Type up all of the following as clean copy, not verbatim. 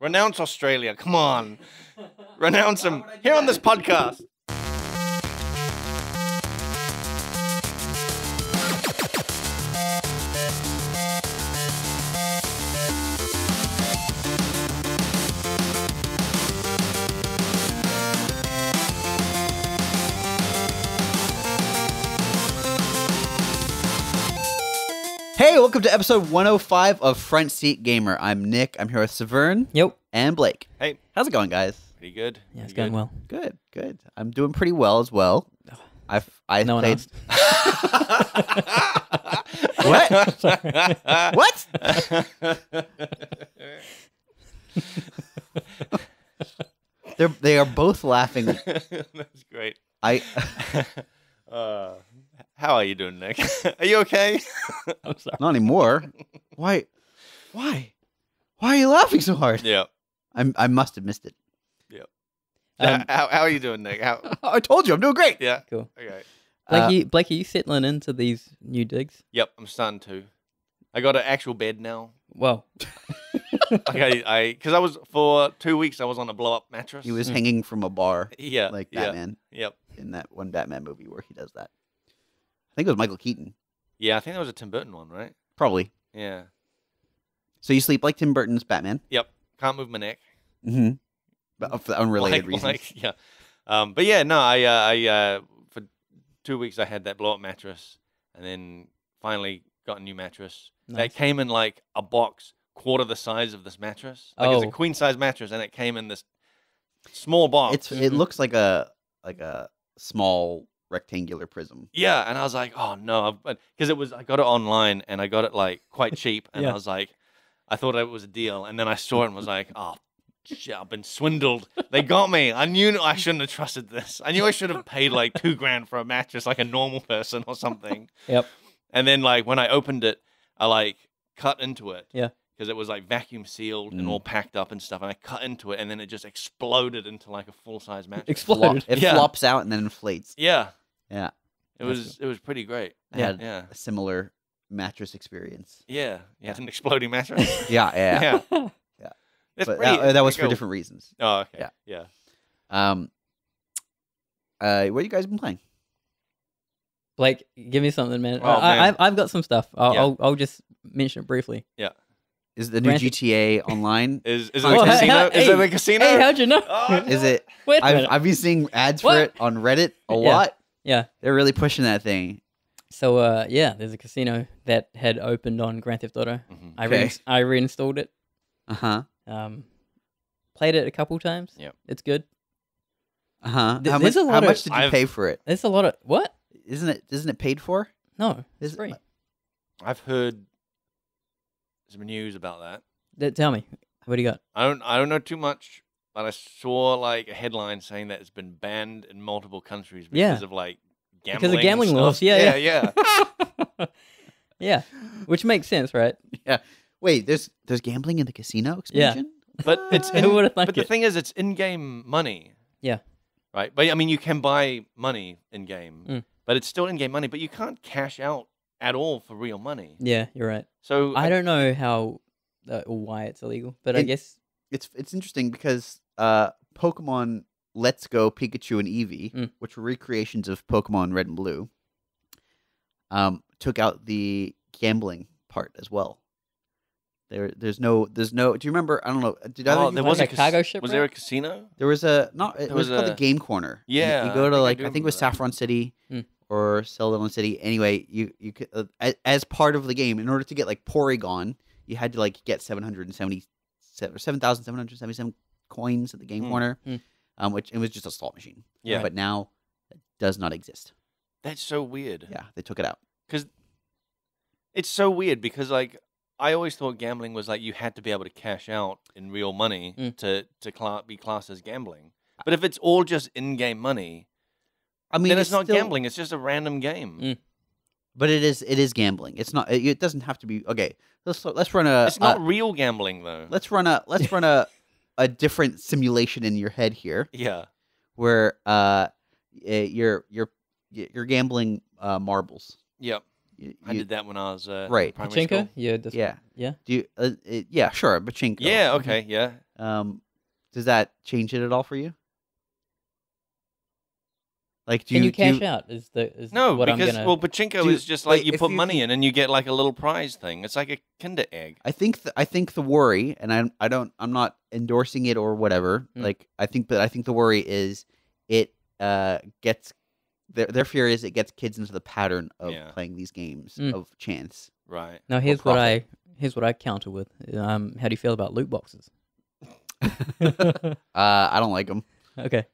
Renounce Australia. Come on. Renounce them here on this podcast. Hey, welcome to episode 105 of Front Seat Gamer. I'm Nick. I'm here with Severn. Yep. And Blake. Hey. How's it going, guys? Pretty good. Yeah, it's Pretty going well. Good, good. I'm doing pretty well as well. I No one played. good. They are both laughing. That's great. I How are you doing, Nick? Are you okay? I'm sorry. not anymore. Why? Why are you laughing so hard? Yeah. I must have missed it. How are you doing, Nick? How? I told you, I'm doing great. Yeah. Cool. Okay. Blake, are you settling into these new digs? Yep. I'm starting to. I got an actual bed now. Well, Okay. Because I was for 2 weeks. I was on a blow up mattress. He was hanging from a bar Yeah. like yeah, Batman Yep. in that one Batman movie where he does that. I think it was Michael Keaton. Yeah. I think that was a Tim Burton one, right? Probably. Yeah. So you sleep like Tim Burton's Batman? Yep. Can't move my neck. Mm-hmm. But for unrelated reasons. Yeah. But yeah, no, I for 2 weeks I had that blow up mattress, and then finally got a new mattress that Nice. came in like a box quarter the size of this mattress. Like it's a Oh. queen size mattress, and it came in this small box. It looks like a small rectangular prism. Yeah, and I was like, oh no, because I got it online and I got it like quite cheap, and Yeah. I was like, I thought it was a deal, and then I saw it and was like, oh shit, I've been swindled. They got me. I knew I shouldn't have trusted this. I knew I should have paid like $2,000 for a mattress like a normal person or something. Yep. And then like when I opened it, I like cut into it. Yeah. Because it was like vacuum sealed and all packed up and stuff, and I cut into it, and then it just exploded into like a full size mattress. Exploded. It Yeah. flops out and then inflates. Yeah. Yeah. It was pretty great. I had Yeah. a similar mattress experience. Yeah. Yeah. It's an exploding mattress. Yeah, yeah. Yeah. Yeah. It's But pretty, that was for pretty cool. different reasons. Oh, okay. Yeah. Yeah. What you guys been playing? Blake, give me something, man. Oh, man. I've got some stuff. Yeah. I'll just mention it briefly. Is the new Granted- GTA online? Is it Oh, a casino? hey, Is it a casino? Hey, how'd you know? Oh, Is it? Wait a minute. I've been seeing ads for What? it on Reddit a Yeah. lot. Yeah. They're really pushing that thing. So, yeah, there's a casino that had opened on Grand Theft Auto. Mhm. Okay. I reinstalled it. Uh Played it a couple times. Yep. It's good. huh. Th- How there's much? a lot How of- much did you I've- pay for it? There's a lot of what? Isn't it paid for? No, Is it's it- free. I've heard some news about that. Tell me, what do you got? I don't know too much, but I saw like a headline saying that it's been banned in multiple countries Yeah. because of like gambling. Because of gambling and laws. stuff. Yeah, yeah. Yeah, which makes sense, right? Wait, there's gambling in the casino Yeah. expansion? But it's Who would've thunk but the it? thing is, it's in-game money. Yeah. Right. But I mean, you can buy money in game, Mm. but it's still in-game money. But you can't cash out at all for real money. Yeah, you're right. So I don't know how or why it's illegal, but I It- guess It's interesting because Pokemon Let's Go Pikachu and Eevee, Mm. which were recreations of Pokemon Red and Blue, took out the gambling part as well. There's no. Do you remember? I don't know. Did either Oh, of you there play- was Like a cargo ship, Was there a right? casino? There was a not. It There was was called a- the Game Corner. Yeah, you I go to think I like do I think it was remember that. Saffron City Mm. or Celadon City. Anyway, you could as part of the game, in order to get like Porygon, you had to like get 7,777 coins at the Game Mm. Corner, Mm. which it was just a slot machine. Yeah. but now it does not exist. That's so weird. Yeah, they took it out. Because it's so weird because like I always thought gambling was like you had to be able to cash out in real money Mm. to be classed as gambling. But if it's all just in-game money, I mean, then it's not still- gambling. It's just a random game. Mm. but it is gambling. It's not. It doesn't have to be. Okay, let's run a. It's not real gambling though. let's run a different simulation in your head here, Yeah. where you're gambling marbles. Yep. I You- did that when I was Right. in primary Pachinko? school. Yeah. Yeah. Yeah. Do you, yeah, sure, Pachinko. Yeah. Okay. Yeah. Does that change it at all for you? Like, do Can you cash do, out? Is No, what because I'm gonna. well, pachinko Do- is just but like you if put you money can- in and you get like a little prize thing. It's like a Kinder egg. I think the worry, and I'm not endorsing it or whatever. Mm. Like I think the worry is it gets their fear is it gets kids into the pattern of Yeah. playing these games Mm. of chance. Right. Now for here's what I counter with. How do you feel about loot boxes? I don't like them. Okay.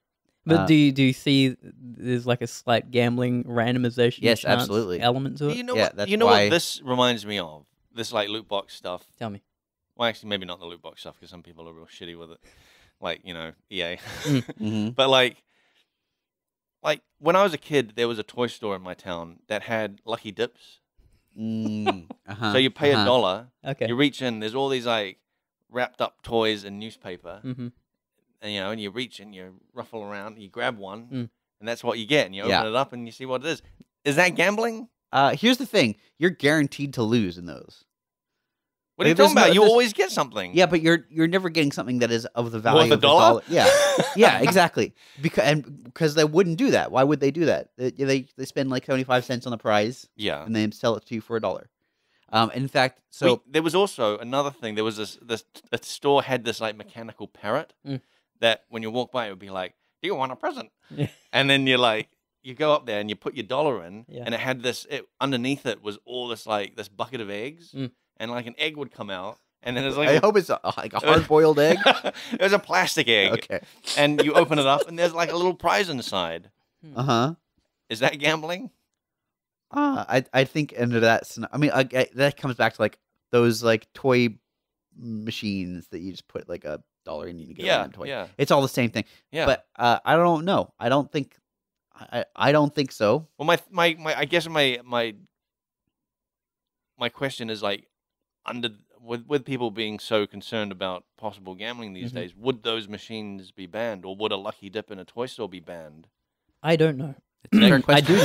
But Uh, do you see there's like a slight gambling randomization Yes, chance absolutely. element to it? You know Yeah, what? that's You know why- what this reminds me of? This like loot box stuff. Tell me. Well, actually, maybe not the loot box stuff because some people are real shitty with it, like EA. Mm-hmm. But like when I was a kid, there was a toy store in my town that had Lucky Dips. Uh-huh. So you pay $1, Okay. you reach in, there's all these like wrapped up toys in newspaper, Mm-hmm. and and you reach in, you ruffle around, you grab one, Mm. and that's what you get, and you Yeah. open it up and you see what it is. Is that gambling? Here's the thing: you're guaranteed to lose in those. What are you Like, there's talking about? no- You there's- always get something. Yeah, but you're never getting something that is of the value Worth a of the dollar? Yeah, yeah, exactly. Because they wouldn't do that. Why would they do that? They spend like 75 cents on the prize Yeah. and then sell it to you for $1. In fact, so There was also another thing. There was this the store had this like mechanical parrot Mm. that when you walk by, it would be like, "Do you want a present?" Yeah. And then you go up there and you put your dollar in, Yeah. and it had underneath it was all this like this bucket of eggs, Mm. and like an egg would come out, and then there's like I hope it's like a hard-boiled egg. it was a plastic egg, Okay. and you open it up, and there's like a little prize inside. Uh huh. Is that gambling? I think under that. I mean, that comes back to like those like toy machines that you just put like $1 in and you get a Yeah, random toy. yeah, It's all the same thing. yeah. But I don't know. I don't think. I don't think so. Well, my I guess my question is like with people being so concerned about possible gambling these Mhm. days, would those machines be banned, or would a Lucky Dip in a toy store be banned? I don't know. It's a fair I question. do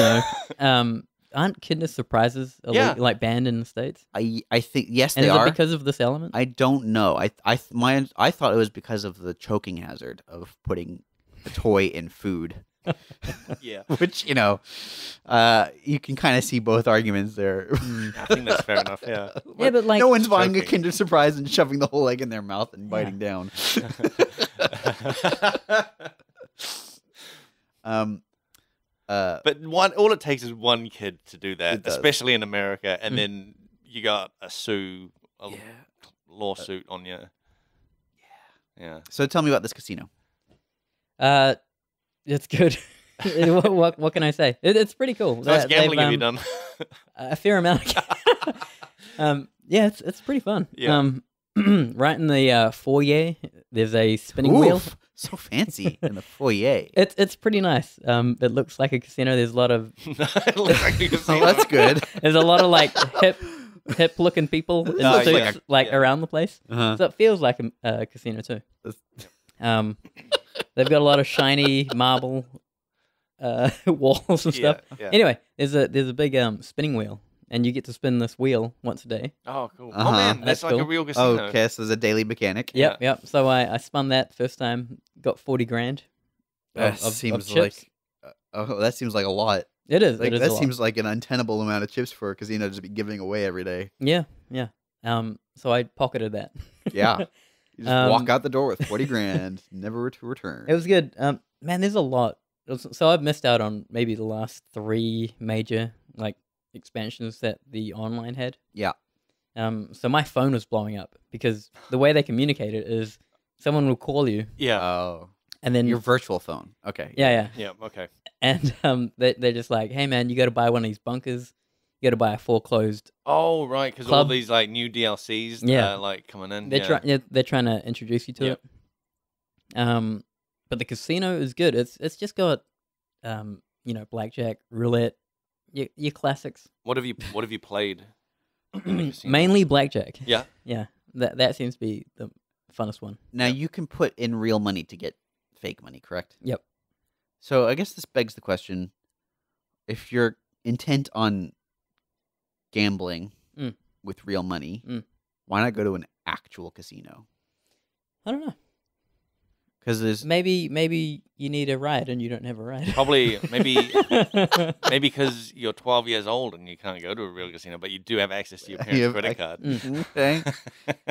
know. Aren't Kinder Surprises Yeah. like banned in the States? I think yes, And they is are. it because of this element? I don't know. I thought it was because of the choking hazard of putting a toy in food, Yeah, which you can kind of see both arguments there. I think that's fair enough. Yeah, Yeah, but like no one's buying a choking. Kinder Surprise and shoving the whole egg in their mouth and biting down. but all it takes is one kid to do that, It does. especially in America, and Mm. then you got a lawsuit on you. Yeah. So tell me about this casino. it's good. what can I say? It's pretty cool. So much They've, gambling have you done? a fair amount. Yeah, it's pretty fun. Yeah. Right in the foyer, there's a spinning wheel. Oof, so fancy in the foyer. It's pretty nice. It looks like a casino. There's a lot of It looks like a Oh, casino. that's good. there's a lot of like hip looking people in Oh, suits yeah. like Yeah. around the place. Uh-huh. So it feels like a casino too. They've got a lot of shiny marble walls and stuff. Yeah. Anyway, there's a big spinning wheel, and you get to spin this wheel once a day. Oh, cool. Uh-huh. Oh man, that's That's like a cool. real casino. Okay, so there's a daily mechanic. Yep, yep. So I spun that first time, got 40 grand. That of seems chips. that seems like a lot. It is. Like it is that a lot. seems like an untenable amount of chips for a casino to be giving away every day. Yeah, yeah. So I pocketed that. Yeah. You just walk Um, out the door with 40 grand, never to return. It was good. Man, there's a lot. So I've missed out on maybe the last 3 major like expansions that the online had. Yeah. So my phone was blowing up because the way they communicate it is someone will call you Yeah. Oh. and then Your virtual phone. Okay. yeah. Yeah. Okay. And they're just like, hey man, you got to buy one of these bunkers. You got to buy a foreclosed. Oh, right, because all Club. these like new DLCs, Yeah. like coming in. They're yeah. they're trying to introduce you to Yep. it. But the casino is good. It's just got blackjack, roulette, your classics. What have you played? in the casino? Mainly blackjack. Yeah. Yeah. That seems to be the funnest one. Now Yeah. you can put in real money to get fake money, correct? Yep. So I guess this begs the question: if you're intent on gambling Mm. with real money, Mm. why not go to an actual casino? I don't know. Because there's Maybe you need a ride and you don't have a ride. Probably, maybe because you're 12 years old and you can't go to a real casino, but you do have access to your parents' have credit card. okay.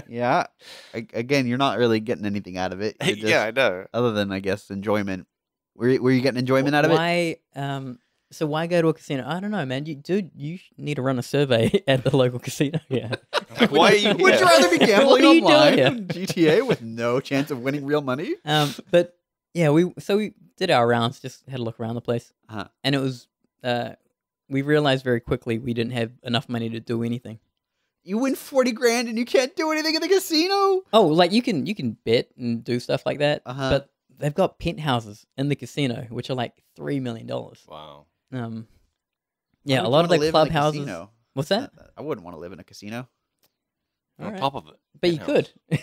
Yeah. Again, you're not really getting anything out of it. You're just, Yeah, I know. other than I guess enjoyment. Were you getting enjoyment out of it? Why? So why go to a casino? I don't know, man. You need to run a survey at the local casino. Yeah. Like, why are you Would you here? rather be gambling What are you doing online here? in GTA with no chance of winning real money? But yeah, we did our rounds, just had a look around the place, Uh-huh. and it was we realized very quickly we didn't have enough money to do anything. You win 40 grand and you can't do anything in the casino? Oh, like you can bet and do stuff like that, Uh-huh. but they've got penthouses in the casino which are like $3 million. Wow. Yeah, I a wouldn't lot of wanna the live in a clubhouses. casino. What's that? I wouldn't want to live in a casino. On Alright. top of it. But you penthouse. could.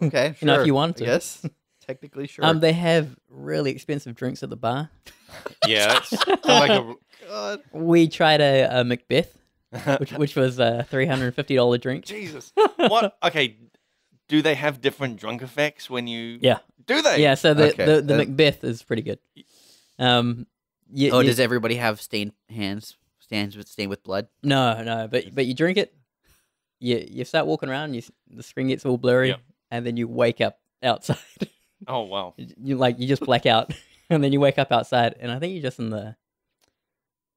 Okay, You know, if sure, you wanted to. I guess. Technically, sure. They have really expensive drinks at the bar. Yeah, it's like a. God. We tried a Macbeth, which was a $350 drink. Jesus. What? Okay. Do they have different drunk effects when you? Yeah. Do they? Yeah, so the Okay, the Macbeth is pretty good. Does everybody have stained hands? Stands with stained with blood? No, but you drink it, you start walking around, the screen gets all blurry, Yep. and then you wake up outside. Oh wow. You just black out, and then you wake up outside, and I think you're just in the,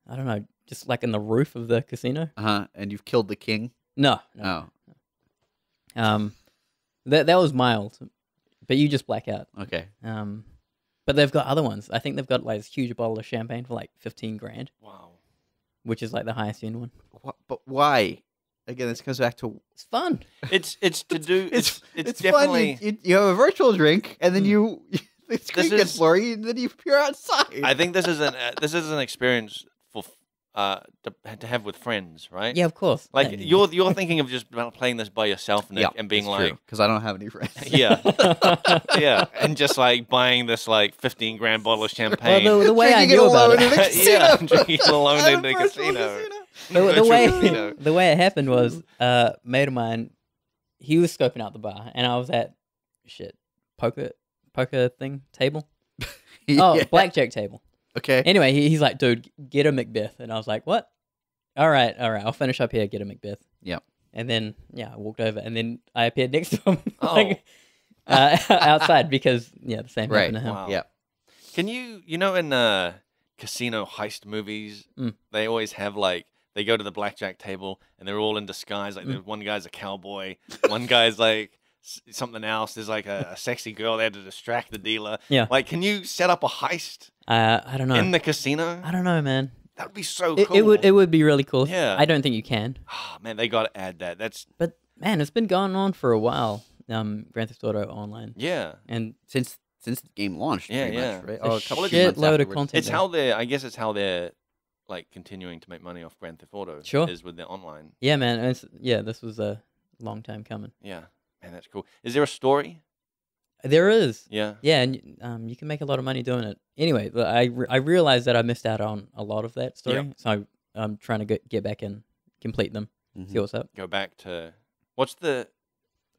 I don't know, just like in the roof of the casino. And you've killed the king? No. Oh, That was mild, but you just black out. okay. But they've got other ones. I think they've got like this huge bottle of champagne for like 15 grand, Wow. which is like the highest end one. But why? Again, this comes back to It's fun. It's to do. It's fun. definitely. You have a virtual drink, and then the screen This gets is- blurry, and then you appear outside. I think this is an experience for to have with friends, right? Yeah, of course. Like Yeah. you're thinking of just playing this by yourself, Nick, and being like, because I don't have any friends. yeah, yeah, and just like buying this like 15 grand bottle of champagne. Well, the way I Drinking it knew about alone it, in a casino. Yeah, drinking it alone At a in the virtual casino. the Virtual way casino. the way it happened was a mate of mine, he was scoping out the bar, and I was at poker table. Oh, Yeah. blackjack table. Okay. Anyway, he's like, dude, get a Macbeth, and I was like, what? All right, I'll finish up here, get a Macbeth. Yep. And then I walked over, and then I appeared next to him, Oh. like, outside because the same Right. happened to him. Wow. Yeah. Can you know in casino heist movies, Mm. they always have like they go to the blackjack table and they're all in disguise. Like one guy's a cowboy, one guy's like something else. There's like a sexy girl there to distract the dealer. Yeah. Like, can you set up a heist I don't know. in the casino? I don't know, man. That would be so It, cool. it would be really cool. Yeah. I don't think you can. Oh, man, they got to add that. That's But man, it's been going on for a while. Grand Theft Auto Online, yeah. and Since the game launched, Yeah, pretty yeah. much, right? a Oh, a couple of months shitload of afterwards. content. It's how they're. I guess it's how they're like continuing to make money off Grand Theft Auto. Sure. Is with their online. Yeah, man. This was a long time coming. Yeah. Man, that's cool. Is there a story? There is. Yeah. Yeah, and you can make a lot of money doing it. Anyway, I realized that I missed out on a lot of that story, Yeah. so I'm trying to get back and complete them. Mhm. See what's up. Go back to what's the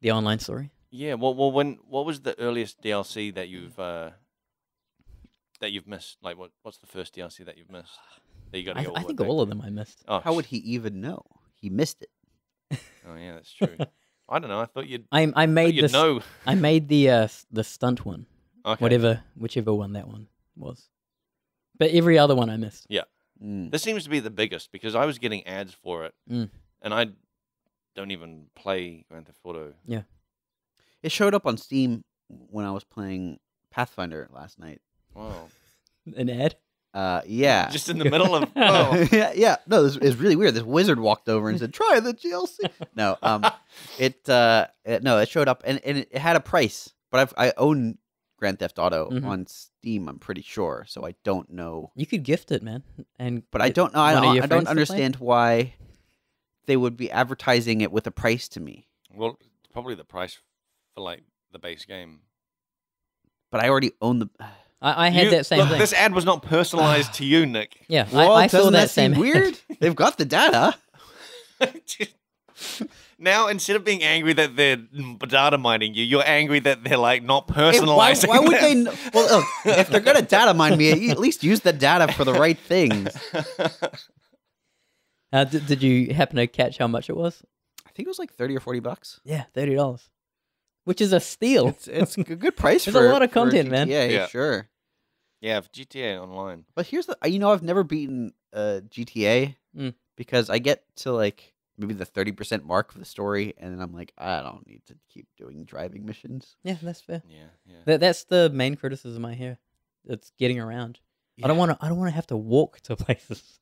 The online story. yeah. Well, what was the earliest DLC that you've missed? Like, what's the first DLC that you've missed? That you got to go. I think all of them I missed. Oh, How would he even know? He missed it. Oh yeah, that's true. I don't know. I thought you'd. I made You'd this. know. I made the stunt one. Okay. Whichever one that one was. But every other one I missed. Mm. This seems to be the biggest because I was getting ads for it, Mm. and I don't even play Grand Theft Auto. It showed up on Steam when I was playing Pathfinder last night. Wow. An ad. Yeah. Just in the middle of. Oh. yeah. No, it was really weird. This wizard walked over and said, "Try the DLC." No, it showed up and it had a price, but I own Grand Theft Auto Mhm. on Steam. I'm pretty sure, so I don't know. You could gift it, man. But I get don't know. one of your I friends don't to play? understand why they would be advertising it with a price to me. Well, it's probably the price for like the base game. But I already own the. I had that same look, thing. This ad was not personalized to you, Nick. Yeah, Well, I saw doesn't that same seem ad. weird. They've got the data. Now, instead of being angry that they're data mining you, you're angry that they're like not Hey, why, personalizing. why would them. they? Well, look, if they're gonna data mine me, at least use the data for the right things. Did you happen to catch how much it was? I think it was like $30 or $40. Yeah, $30, which is a steal. It's a good price There's for a lot of for content, man. GTA, Yeah. sure. Yeah, for GTA Online. But here's the I've never beaten GTA Mm. because I get to like maybe the 30% mark of the story, and then I'm like, I don't need to keep doing driving missions. Yeah, that's fair. Yeah. That's the main criticism I hear. It's getting around. I don't want to. I don't want to have to walk to places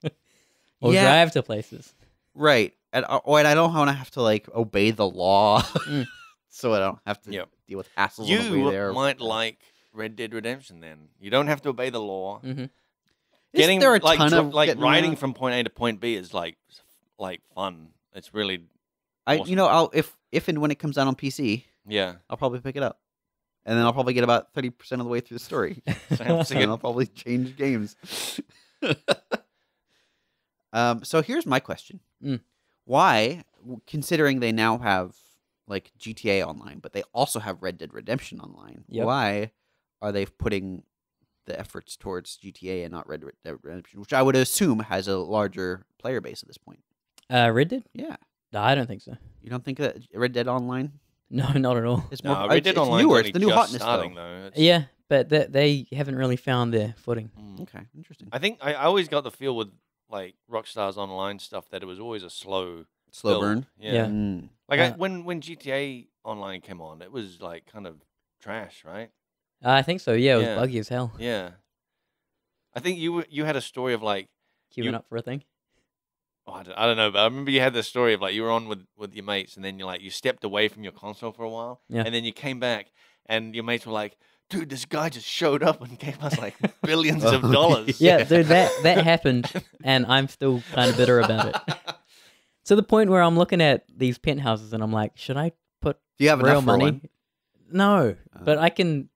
or Yeah. drive to places. Right, and I don't want to have to like obey the law, Mm. so I don't have to Yep. deal with hassles on the way You there. might like Red Dead Redemption then. You don't have to obey the law. Hmm. Isn't there a like ton of like getting riding around? from point A to point B is like fun. It's really You know, I'll if and when it comes out on PC, yeah. I'll probably pick it up, and then I'll probably get about 30% of the way through the story. Sounds And good. I'll probably change games. So here's my question: Mm. Why, considering they now have like GTA Online, but they also have Red Dead Redemption Online, Yep. why are they putting the efforts towards GTA and not Red Dead Redemption, which I would assume has a larger player base at this point? Red Dead? Yeah, No, I don't think so. you don't think that Red Dead Online No, not at all. is No, more? Red Dead it's Online newer. It's the new hotness, starting though. though. It's- Yeah, but they haven't really found their footing. Mm. Okay, interesting. I think I always got the feel with like Rockstar's online stuff that it was always a slow Slow build. burn. Yeah. Yeah. Mm. Like Uh, when GTA Online came on, it was like kind of trash, right? I think so. Yeah, it was Yeah. buggy as hell. Yeah. I think you had a story of like Queuing You- up for a thing. I don't know, but I remember you had this story of like you were on with your mates and then you stepped away from your console for a while Yeah. and then you came back and your mates were like, dude, this guy just showed up and gave us like billions of Oh, dollars. Yeah, dude, that happened, and I'm still kind of bitter about it. To the point where I'm looking at these penthouses and I'm like, should I put Do you have real enough for money? one? No, but I can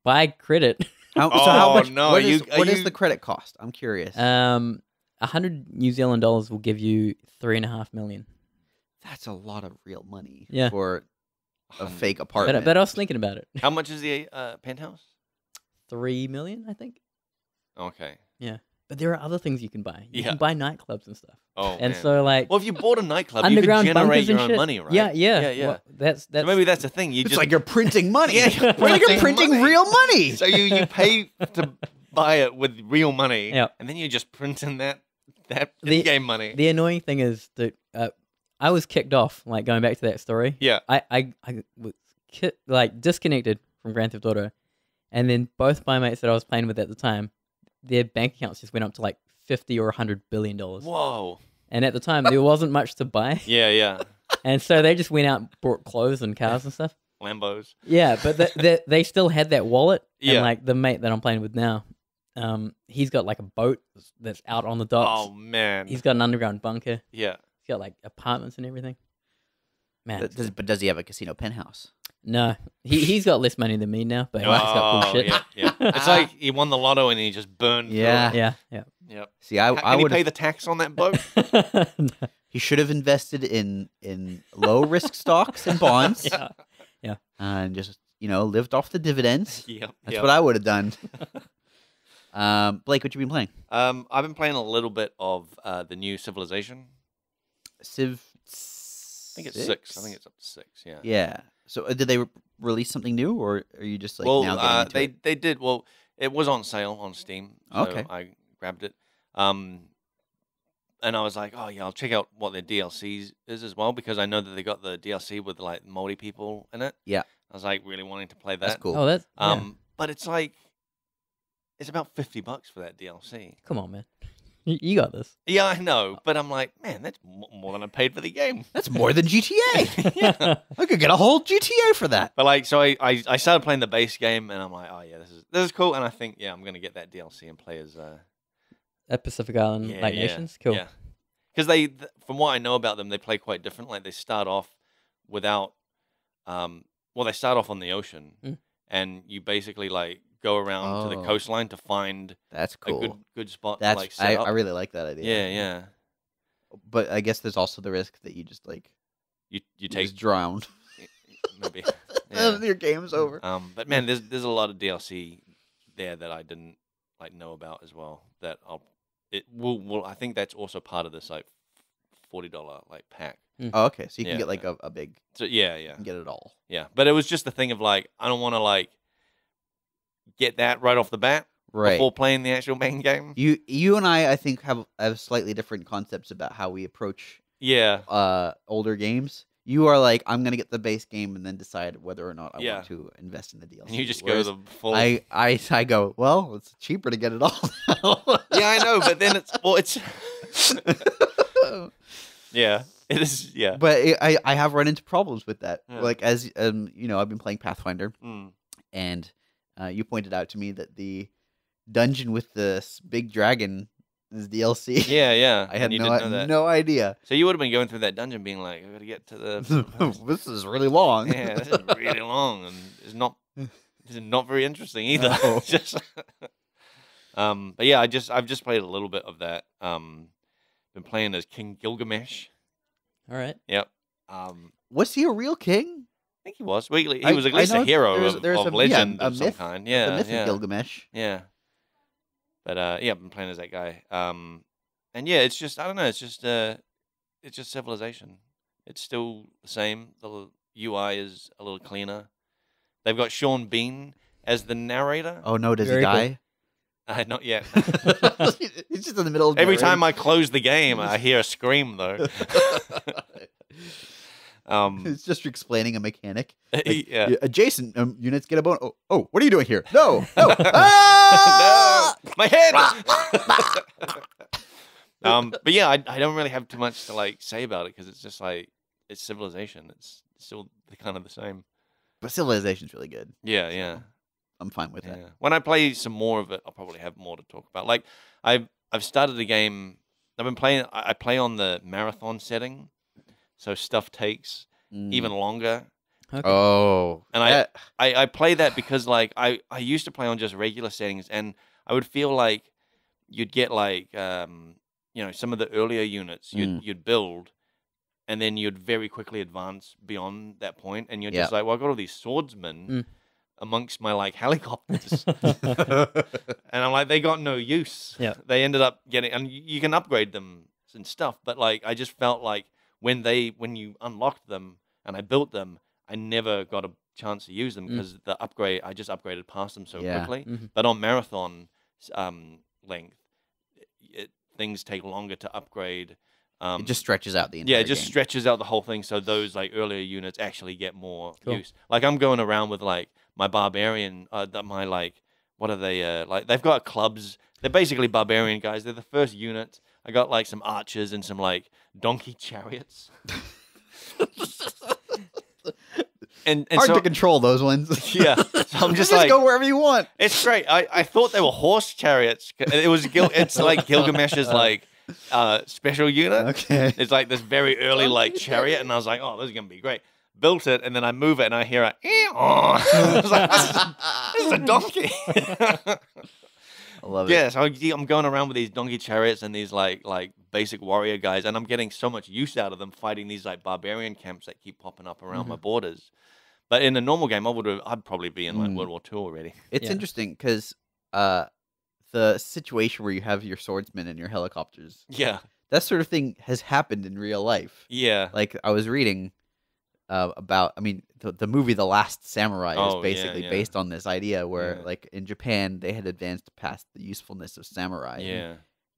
buy credit. So how Oh, much? no, what you- is, are what is you- the credit cost? I'm curious. 100 New Zealand dollars will give you $3.5 million. That's a lot of real money Yeah. for a Um, fake apartment. But I was thinking about it. How much is the penthouse? 3 million, I think. Okay. But there are other things you can buy. You Yeah. can buy nightclubs and stuff. Oh, And man. so like Well, if you bought a nightclub, underground you could generate bunkers your and own shit. money, right? Yeah. yeah. Well, that's So maybe that's the thing. You it's just like you're printing money. Yeah, you're It's like you're printing printing money. real money. so you pay to buy it with real money, Yeah. and then you just print in that The- in-game money. the annoying thing is that I was kicked off. Like going back to that story. Yeah. I was like disconnected from Grand Theft Auto, and then both my mates that I was playing with at the time, their bank accounts just went up to like $50 or $100 billion. Whoa. And at the time, there wasn't much to buy, Yeah. and so they just went out and bought clothes and cars and stuff. Lambos. Yeah, but they still had that wallet. Yeah. And like the mate that I'm playing with now, he's got like a boat that's out on the docks. Oh man. He's got an underground bunker. Yeah. He's got like apartments and everything. Man, But does he have a casino penthouse? no, he's got less money than me now, but he's got cool shit. Yeah. It's like he won the lotto and he just burned. through Yeah. it. Yeah. Yep. See, I Can he would. pay the tax on that boat? He should have invested in low risk stocks and bonds, Yeah. and just lived off the dividends. Yep. That's what I would have done. Blake, what you been playing? I've been playing a little bit of the new Civilization. Civ. I think it's 6. I think it's up to 6. Yeah. Yeah. So did they release something new, or are you just like well, now getting into it? they did. Well, it was on sale on Steam. So Okay. I grabbed it. And I was like, oh yeah, I'll check out what their DLC is as well because I know that they got the DLC with like multi people in it. Yeah. I was like really wanting to play that. That's cool. Oh, that's yeah. But it's like it's about $50 for that DLC. Come on, man. You got this. Yeah, I know, but I'm like, man, that's more than I paid for the game. That's more than GTA. Yeah. I could get a whole GTA for that. But like, so I started playing the base game, and I'm like, oh yeah, this is cool, and I think yeah, I'm gonna get that DLC and play as At Pacific Island like Nations. Cool. Yeah, because from what I know about them, they play quite different. Like they start off without, they start off on the ocean, Mm. and you basically like go around to the Oh. coastline to find That's a cool. good spot That's to like set up. I really like that idea. Yeah. But I guess there's also the risk that you just like you You take just drowned. maybe. And Yeah. your game's over. But man, there's a lot of DLC there that I didn't like know about as well. That I think that's also part of this like $40 like pack. Oh, okay. So you can Yeah, get like a big. So yeah, You yeah, can get it all. yeah. But it was just the thing of like I don't want to like get that right off the bat Right. before playing the actual main game. You and I think have slightly different concepts about how we approach Yeah, older games. You are like, I'm gonna get the base game and then decide whether or not I Yeah. want to invest in the DLC. and you just Whereas go the full. I go, well, it's cheaper to get it all now. Yeah, I know, but then it's yeah, it is. Yeah, But I have run into problems with that. Yeah. Like as you know, I've been playing Pathfinder, Mm. and you pointed out to me that the dungeon with this big dragon is DLC. yeah, yeah. I had and you didn't know that. no idea. So you would have been going through that dungeon, being like, "I got to get to the." This is really long. Yeah, this is really long, and it's not. This is not very interesting either. No. Just, but yeah, I've just played a little bit of that. Been playing as King Gilgamesh. All right. Yep. Was he a real king? I think he was. He I- was at I least know a hero there's of a- yeah, legend a of some myth- kind. the Yeah, myth yeah, of Gilgamesh. yeah. But yeah, I've been playing as that guy. And yeah, it's just I don't know. It's just Civilization. It's still the same. The UI is a little cleaner. They've got Sean Bean as the narrator. Oh no, does Very he cool. die? Not yet. He's just in the middle of Every time I close the game, I hear a scream though. It's just explaining a mechanic. Like, Yeah. Adjacent units get a bonus. Oh, what are you doing here? No, no. Ah! No, my head. But yeah, I don't really have too much to like say about it because it's just like it's Civilization. It's still kind of the same. But Civilization's really good. Yeah, yeah, I'm fine with that. yeah. When I play some more of it, I'll probably have more to talk about. Like I've started the game. I've been playing. I play on the marathon setting, so stuff takes Mm. even longer. Okay. Oh, And I play that because like I used to play on just regular settings and I would feel like you'd get like some of the earlier units you'd build and then you'd very quickly advance beyond that point and you're just like, well, I got all these swordsmen amongst my like helicopters and I'm like, they got no use. Yeah. They ended up getting and you can upgrade them and stuff, but like I just felt like when you unlocked them and I built them, I never got a chance to use them because I just upgraded past them so Yeah. quickly. Mhm. But on marathon length, things take longer to upgrade. it just stretches out the entire Yeah, it just game. stretches out the whole thing, so those like earlier units actually get more Cool. use. Like I'm going around with like my barbarian, my like what are they? Like they've got clubs. They're basically barbarian guys. They're the first unit. I got like some archers and some like donkey chariots. and Hard so to control those ones. yeah, so I'm You just like go wherever you want. it's great. I thought they were horse chariots. It was it's like Gilgamesh's like special unit. Okay. It's like this very early like chariot, and I was like, oh, this is gonna be great. Built it, and then I move it, and I hear a. I was like, this is a donkey. I love it. Yeah, so I'm going around with these donkey chariots and these like basic warrior guys, and I'm getting so much use out of them fighting these like barbarian camps that keep popping up around my borders. But in a normal game, I'd probably be in like World War II already. It's Yeah. interesting because the situation where you have your swordsmen and your helicopters, Yeah, that sort of thing has happened in real life. yeah, Like I was reading about, I mean, the movie The Last Samurai Oh, is yeah, basically yeah. based on this idea where, Yeah. like in Japan, they had advanced past the usefulness of samurai. yeah.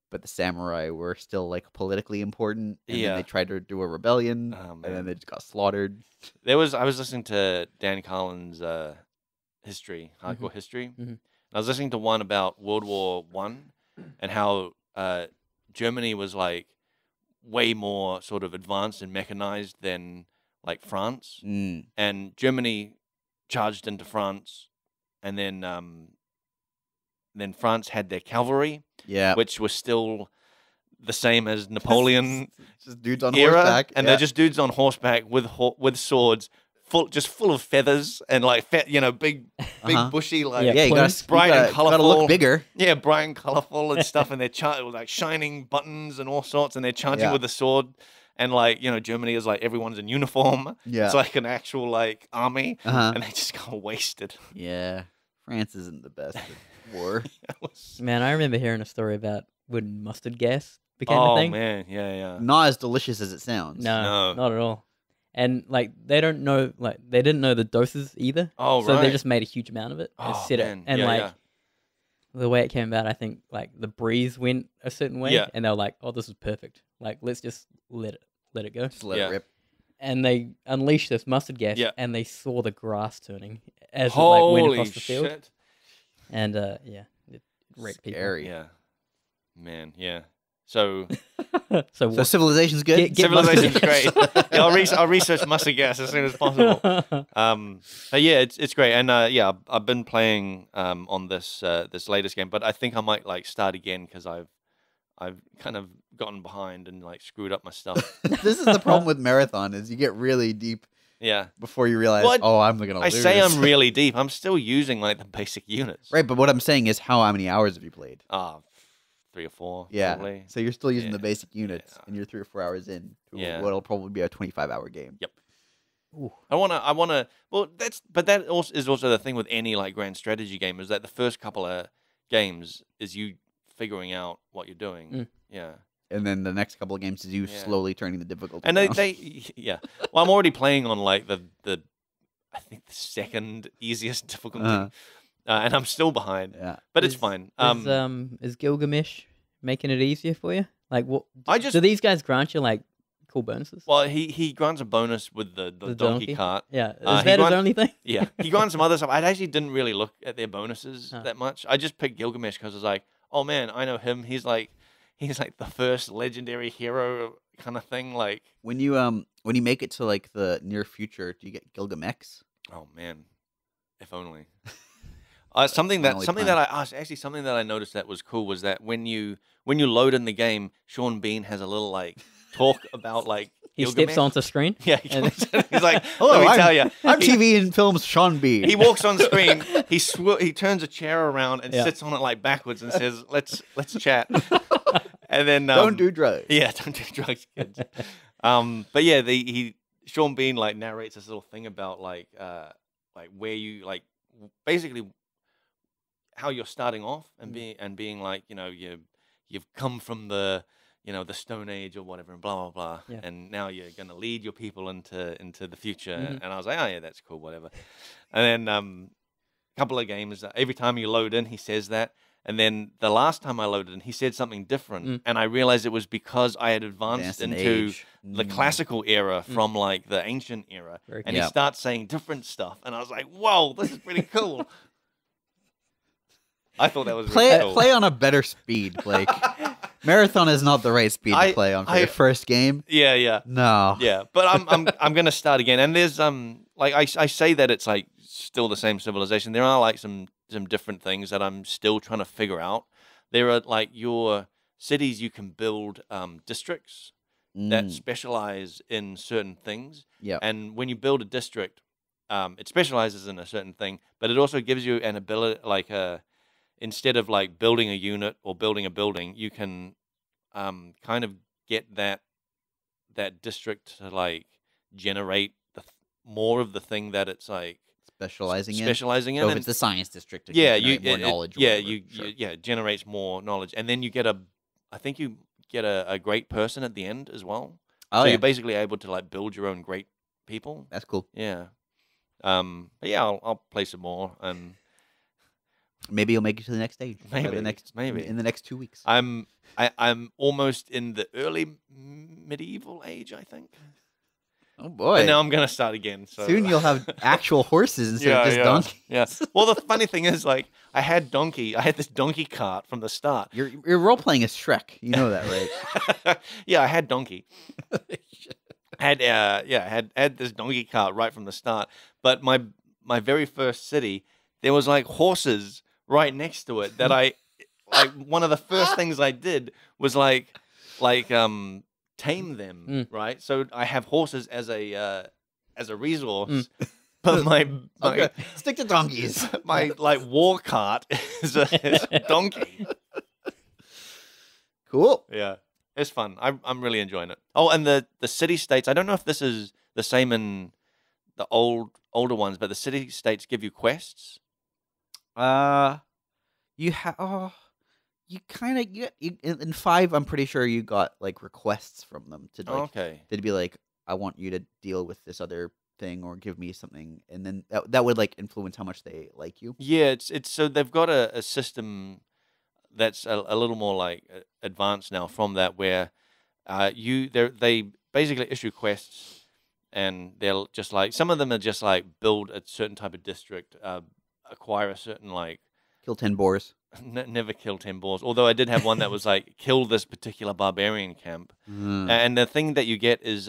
But the samurai were still like politically important, and Yeah. then they tried to do a rebellion, Oh, and then man. they just got slaughtered. I was listening to Dan Carlin's history, hardcore history. Mhm. I was listening to one about World War One and how Germany was like way more sort of advanced and mechanized than like France. Mm. And Germany charged into France, and then France had their cavalry, Yeah, which was still the same as Napoleon just dudes on era, horseback, and yeah. they're just dudes on horseback with swords, full of feathers and like big Uh-huh. bushy like Yeah. yeah. You plumes. gotta, bright you and gotta look colourful. bigger. Yeah, bright and colorful and stuff, and they're like shining buttons and all sorts, and they're charging Yeah. with the sword. and like Germany is like everyone's in uniform. Yeah. It's like an actual like army, Uh-huh. and they just got wasted. Yeah. France isn't the best at war. That was- Man, I remember hearing a story about when mustard gas became a oh thing. man, yeah. Not as delicious as it sounds. No, No. not at all. And like they didn't know the doses either. Oh So right. they just made a huge amount of it and Oh, set man. it. And Yeah, like yeah. the way it came about, I think like the breeze went a certain way, Yeah. and they were like, "Oh, this is perfect. Like, let's just let it go." Just let Yeah. it rip. And they unleashed this mustard gas, Yeah. and they saw the grass turning as it like went Holy across the field. shit. And yeah, it wrecked Scary. Yeah, man. Yeah. So people. So So what? civilization's good. Get civilization's mustard great. gas. Yeah, I'll research mustard gas as soon as possible. But yeah, it's great, and yeah, I've been playing on this this latest game, but I think I might like start again because I've kind of gotten behind and like screwed up my stuff. This is the problem with marathon is you get really deep Yeah, before you realize, Well, oh, I'm gonna I lose. say I'm really deep. I'm still using like the basic units. right, but what I'm saying is how many hours have you played? 3 or 4. Yeah. Probably. So you're still using Yeah. the basic units, Yeah. and you're 3 or 4 hours in to Yeah. what'll probably be a 25-hour game. Yep. Ooh. I wanna. Well, that also is also the thing with any like grand strategy game is that the first couple of games is you figuring out what you're doing. Mm. Yeah. And then the next couple of games is you Yeah. slowly turning the difficulty And down. yeah. Well, I'm already playing on like the I think the second easiest difficulty, Uh-huh. And I'm still behind, yeah. but it's Is- fine. Is Gilgamesh making it easier for you? Like, what? I just- do these guys grant you like cool bonuses? Well, he grants a bonus with the The donkey donkey? cart. Yeah, is he that his grant- only thing? Yeah, he grants some other stuff. I actually didn't really look at their bonuses Huh. that much. I just picked Gilgamesh because I was like, oh man, I know him. He's like the first legendary hero kind of thing. Like, When you make it to like the near future, do you get Gilgamesh? oh man, if only. Something my only that actually something that I noticed that was cool was that when you load in the game, Sean Bean has a little like talk about like He Gilgamesh. steps onto screen. Yeah, and- he's like, Hello, let me tell you, I'm TV and films Sean Bean. he walks on screen. He turns a chair around and Yeah. sits on it like backwards and says, "Let's chat." And then Don't do drugs. yeah, don't do drugs, kids. But yeah, Sean Bean like narrates this little thing about like where you like basically how you're starting off and being like you've come from the the Stone Age or whatever and blah blah blah, Yeah. and now you're gonna lead your people into the future. Mhm. And I was like, oh yeah, that's cool, whatever. And then a couple of games, every time you load in, he says that. And then the last time I loaded in, he said something different, Mm. and I realized it was because I had advanced Advanced in into age. the Mm. classical era from like the ancient era, Very and cool. he starts saying different stuff, and I was like, "Whoa, this is pretty cool." I thought that was Play really cool. play on a better speed, Blake. Marathon is not the right speed I- to play on for I- your first game. Yeah, yeah, No. yeah. But I'm gonna start again, and there's like I say that it's like still the same civilization. There are like some different things that I'm still trying to figure out. There are like your cities you can build districts that Mm, specialize in certain things. yeah. And when you build a district, it specializes in a certain thing, but it also gives you an ability, like instead of like building a unit or building a building, you can kind of get that district to like generate more of the thing that it's like Specializing in. specializing in. So if and- it's the science district, it yeah, can you generate more knowledge. or yeah, whatever. Sure. it generates more knowledge, and then you get I think you get a great person at the end as well. Oh So yeah, you're basically able to like build your own great people. that's cool. Yeah. But yeah, I'll play some more, and Maybe you'll make it to the next stage. By Maybe, the next maybe. in the next 2 weeks. I'm almost in the early medieval age, I think. Oh boy! And now I'm gonna start again. So Soon you'll have actual horses instead of just donkeys. Yeah. Well, the funny thing is, like, I had this donkey cart from the start. You're role playing as Shrek. You know that, right? Yeah, I had donkey. I had this donkey cart right from the start. But my very first city, there was like horses right next to it that I like. One of the first things I did was like tame them, Mm. right? So I have horses as a resource. But my Okay, stick to donkeys. my like war cart is a donkey. Cool. Yeah. It's fun. I'm really enjoying it. Oh, and the city states. I don't know if this is the same in the older ones, but the city states give you quests. You have you kind of get in 5. I'm pretty sure you got like requests from them to like Okay. they'd be like, I want you to deal with this other thing or give me something, and then that would like influence how much they like you. Yeah, it's so they've got a system that's a little more like advanced now from that, where they basically issue quests, and they'll just like some of them are just like build a certain type of district, acquire a certain like Kill 10 boars. never kill 10 boars. Although I did have one that was like kill this particular barbarian camp, and the thing that you get is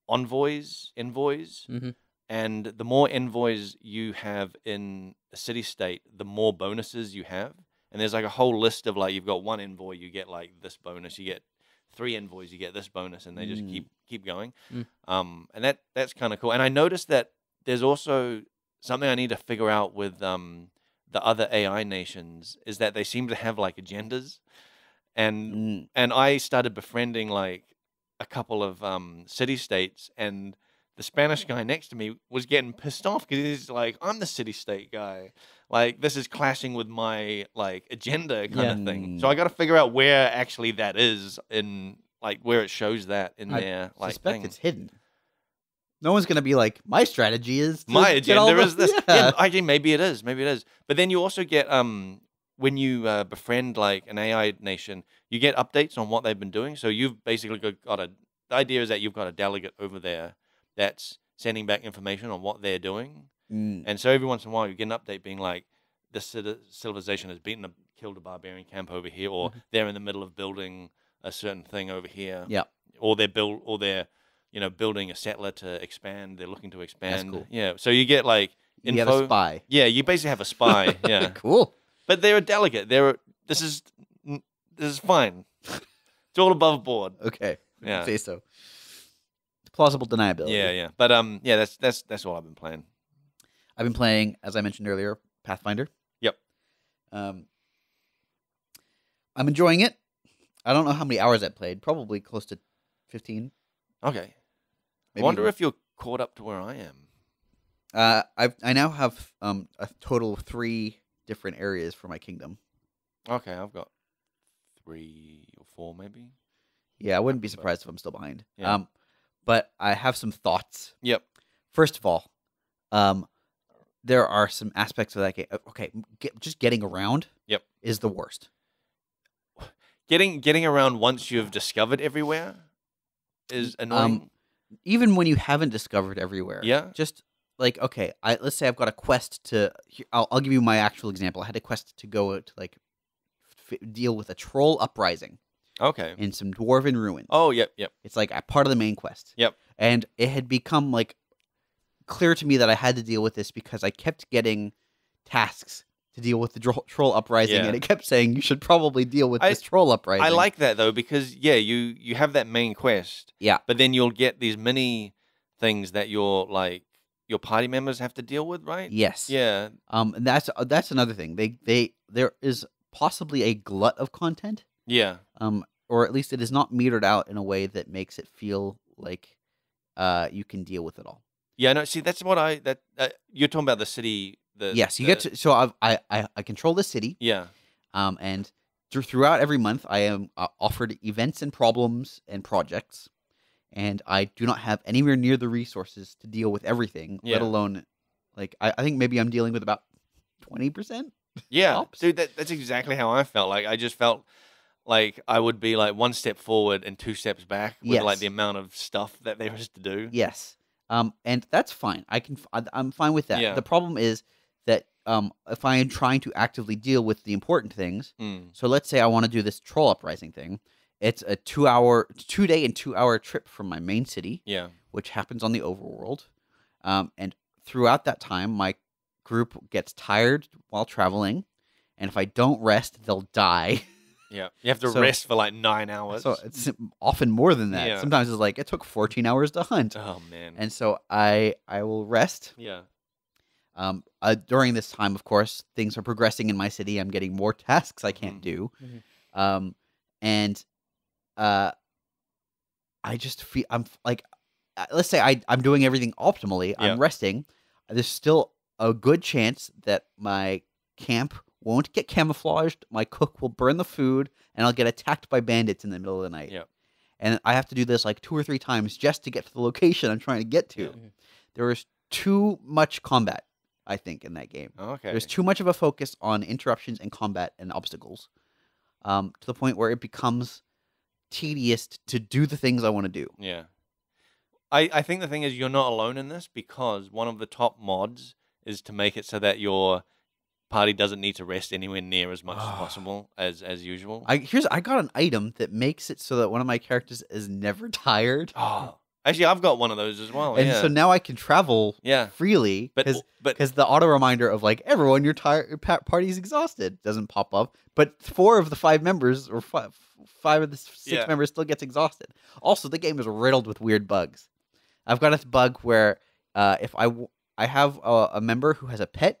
envoys, Mm-hmm. and the more envoys you have in a city state, the more bonuses you have. And there's like a whole list of like you've got 1 envoy, you get like this bonus. You get 3 envoys, you get this bonus, and they just keep going. And that's kind of cool. And I noticed that there's also something I need to figure out with the other AI nations is that they seem to have like agendas, and I started befriending like a couple of city states, and the Spanish guy next to me was getting pissed off because he's like, I'm the city state guy. Like, this is clashing with my, like, agenda kind of thing. So I got to figure out where actually that is in, like, where it shows that in their, like, suspect thing. it's hidden. No one's gonna be like, my strategy is to My get all agenda the-" is this. Yeah. Yeah, actually, maybe it is. Maybe it is. But then you also get, when you befriend, like, an AI nation, you get updates on what they've been doing. So you've basically got the idea is that you've got a delegate over there that's sending back information on what they're doing. And so every once in a while you get an update being like, this civilization has killed a barbarian camp over here, or they're in the middle of building a certain thing over here. Yeah. Or they're building a settler to expand. They're looking to expand. cool. Yeah. So you get like info. You have a spy. Yeah, you basically have a spy. Yeah. Cool. But they're a delegate. This is fine. It's all above board. Okay. Yeah. Say so. Plausible deniability. Yeah. But yeah, that's all I've been playing. I've been playing, as I mentioned earlier, Pathfinder. Yep. I'm enjoying it. I don't know how many hours I played. Probably close to 15. Okay. I Maybe wonder even- if you're caught up to where I am. I now have a total of 3 different areas for my kingdom. Okay, I've got 3 or 4 maybe. Yeah, I wouldn't be surprised if I'm still behind. Yeah. But I have some thoughts. Yep. First of all, there are some aspects of that game. Okay, just getting around. Yep. Is the worst. Getting around once you've discovered everywhere is annoying. Even when you haven't discovered everywhere. Yeah. Just like, okay, let's say I've got a quest to. I'll give you my actual example. I had a quest to go to like deal with a troll uprising Okay. in some dwarven ruins. Oh, yep. It's like a part of the main quest. Yep. And it had become like clear to me that I had to deal with this because I kept getting tasks to deal with the troll uprising, Yeah. and it kept saying you should probably deal with this troll uprising. I like that though because you have that main quest. Yeah. But then you'll get these mini things that your party members have to deal with, right? Yes. Yeah. And that's another thing. There is possibly a glut of content. Yeah. Or at least it is not metered out in a way that makes it feel like you can deal with it all. Yeah. No. See, that's what you're talking about the city. Yes, you get to. So I control the city. Yeah. And throughout every month, I am offered events and problems and projects, and I do not have anywhere near the resources to deal with everything. Yeah. Let alone, like I think maybe I'm dealing with about 20%. Yeah, Tops. dude, that's exactly how I felt. Like I just felt like I would be like 1 step forward and 2 steps back with like Yes. the amount of stuff that there is to do. Yes. And that's fine. I'm fine with that. Yeah. The problem is that if I am trying to actively deal with the important things, Mm. so let's say I want to do this troll uprising thing. It's a 2-day and 2-hour trip from my main city, Yeah. which happens on the overworld. And throughout that time, my group gets tired while traveling, and if I don't rest, they'll die. Yeah. You have to So- rest for like 9 hours. So it's often more than that. Yeah. Sometimes it's like it took 14 hours to hunt, Oh man. and so I will rest. Yeah. During this time, of course, things are progressing in my city. I'm getting more tasks I can't do. Mhm. And I just feel let's say I'm doing everything optimally. Yeah. I'm resting. There's still a good chance that my camp won't get camouflaged. My cook will burn the food, and I'll get attacked by bandits in the middle of the night. Yeah. And I have to do this like 2 or 3 times just to get to the location I'm trying to get to. Yeah. There was too much combat, I think, in that game. Okay. There's too much of a focus on interruptions and combat and obstacles, to the point where it becomes tedious to do the things I want to do. Yeah. I think the thing is you're not alone in this because one of the top mods is to make it so that your party doesn't need to rest anywhere near as much as possible as usual. I got an item that makes it so that one of my characters is never tired. Oh, actually, I've got one of those as well. And yeah. so now I can travel Yeah. freely But because the auto reminder of like everyone your party's exhausted doesn't pop up, but 4 of the 5 members or 5 of the 6 Yeah. members still gets exhausted. Also, the game is riddled with weird bugs. I've got a bug where if I have a member who has a pet,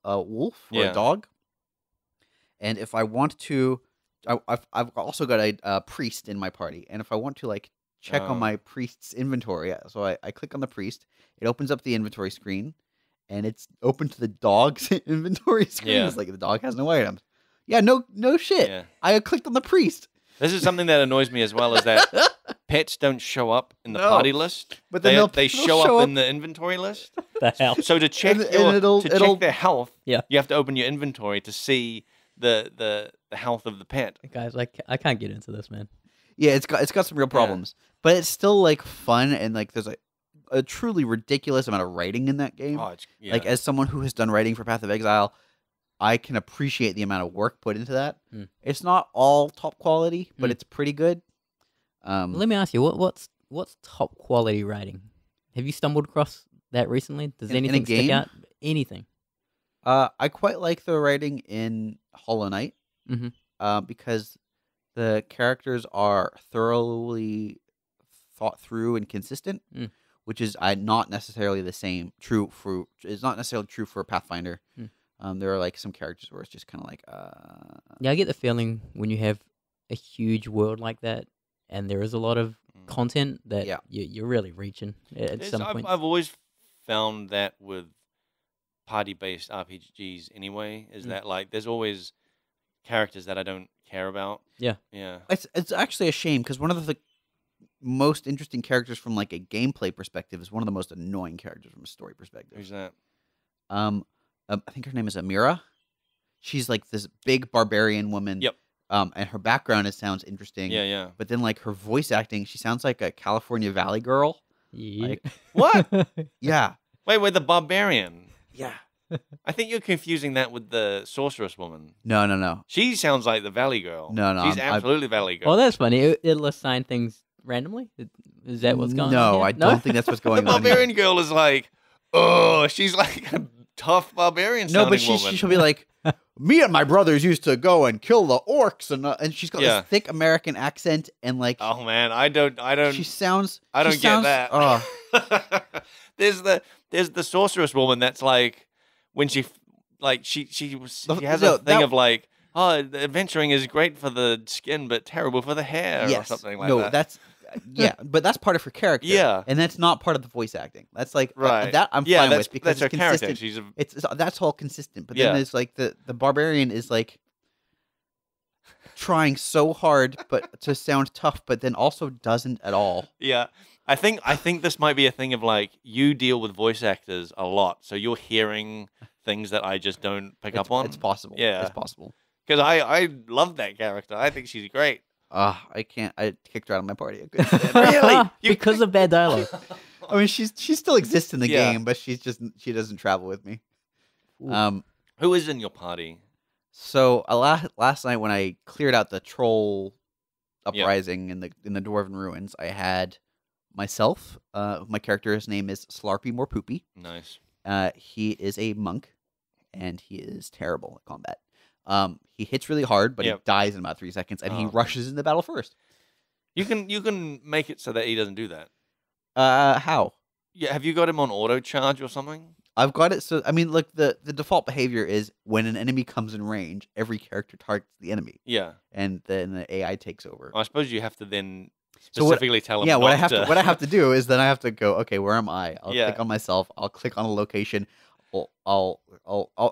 a wolf or Yeah. a dog, and if I want to, I've also got a priest in my party, and if I want to like check on Oh. my priest's inventory, so I click on the priest, it opens up the inventory screen, and it's open to the dog's inventory screen. Yeah. It's like the dog has no items. Yeah, no shit. Yeah. I clicked on the priest. This is something that annoys me as well is that pets don't show up in the No. party list. But then they they'll show show up up- in the inventory list. The hell? So to check And it'll- check their health, Yeah. you have to open your inventory to see the health of the pet. Guys, like I can't get into this, man. Yeah, it's got some real problems, but it's still like fun, and like there's a truly ridiculous amount of writing in that game. Oh, yeah. Like as someone who has done writing for Path of Exile, I can appreciate the amount of work put into that. Hmm. It's not all top quality, but Hmm. it's pretty good. Let me ask you, what's top quality writing? Have you stumbled across that recently? Does In a anything stick game? out? Anything? I quite like the writing in Hollow Knight, Mhm. because the characters are thoroughly thought through and consistent, Mm. which is not necessarily the same. It's not necessarily true for Pathfinder. Mm. There are like some characters where it's just kind of like, Yeah, I get the feeling when you have a huge world like that, and there is a lot of content that Yeah. you're really reaching at It's- some point. I've always found that with party-based RPGs anyway, is that like there's always characters that I don't care about. Yeah. Yeah. it's actually a shame because one of the most interesting characters from like a gameplay perspective is one of the most annoying characters from a story perspective. Who's that? I think her name is Amira. She's like this big barbarian woman. Yep. And her background sounds interesting. Yeah, yeah. But then like her voice acting, she sounds like a California Valley girl. Yeah. Like, What? yeah. Wait, the barbarian. Yeah. I think you're confusing that with the sorceress woman. No. She sounds like the Valley Girl. No, She's I'm- absolutely Valley Girl. Oh, that's funny. It'll assign things randomly. Is that what's going on? No, here? I don't think that's what's the going on. here. barbarian girl is like, oh, she's like a tough barbarian. No, but woman. she'll be like, me and my brothers used to go and kill the orcs, and she's got Yeah. this thick American accent, and like Oh man, I don't. she sounds. I don't she get sounds- that. Oh, there's the sorceress woman that's like when she she has No, a thing that- of like, oh, the adventuring is great for the skin but terrible for the hair or yes. something like no, that. that's yeah, but that's part of her character. Yeah. and that's not part of the voice acting. That's like right. that I'm yeah, fine that's, with because that's her it's character. consistent. She's a, That's all consistent. But Yeah. then there's like the barbarian is like trying so hard but to sound tough, but then also doesn't at all. yeah. I think this might be a thing of like you deal with voice actors a lot, so you're hearing things that I just don't pick up on. It's possible. Yeah. It's possible. Because I love that character. I think she's great. I can't. I kicked her out of my party. I couldn't stand it. Really? You- because of bad dialogue. I mean, she still exists in the Yeah. game, but she doesn't travel with me. Ooh. Who is in your party? So last night when I cleared out the troll uprising in the dwarven ruins, I had myself. My character's name is Slarpy More Poopy. Nice. He is a monk, and he is terrible at combat. He hits really hard, but Yep. he dies in about 3 seconds, and he Oh. rushes into battle first. You can make it so that he doesn't do that. How? Yeah, have you got him on auto charge or something? I've got it. So I mean, look, the default behavior is when an enemy comes in range, every character targets the enemy, Yeah. and then the AI takes over. I suppose you have to then So what- specifically tell them. Yeah, what I not have to what I have to do is then I have to go. Okay, where am I? I'll Yeah. click on myself. I'll click on a location. I'll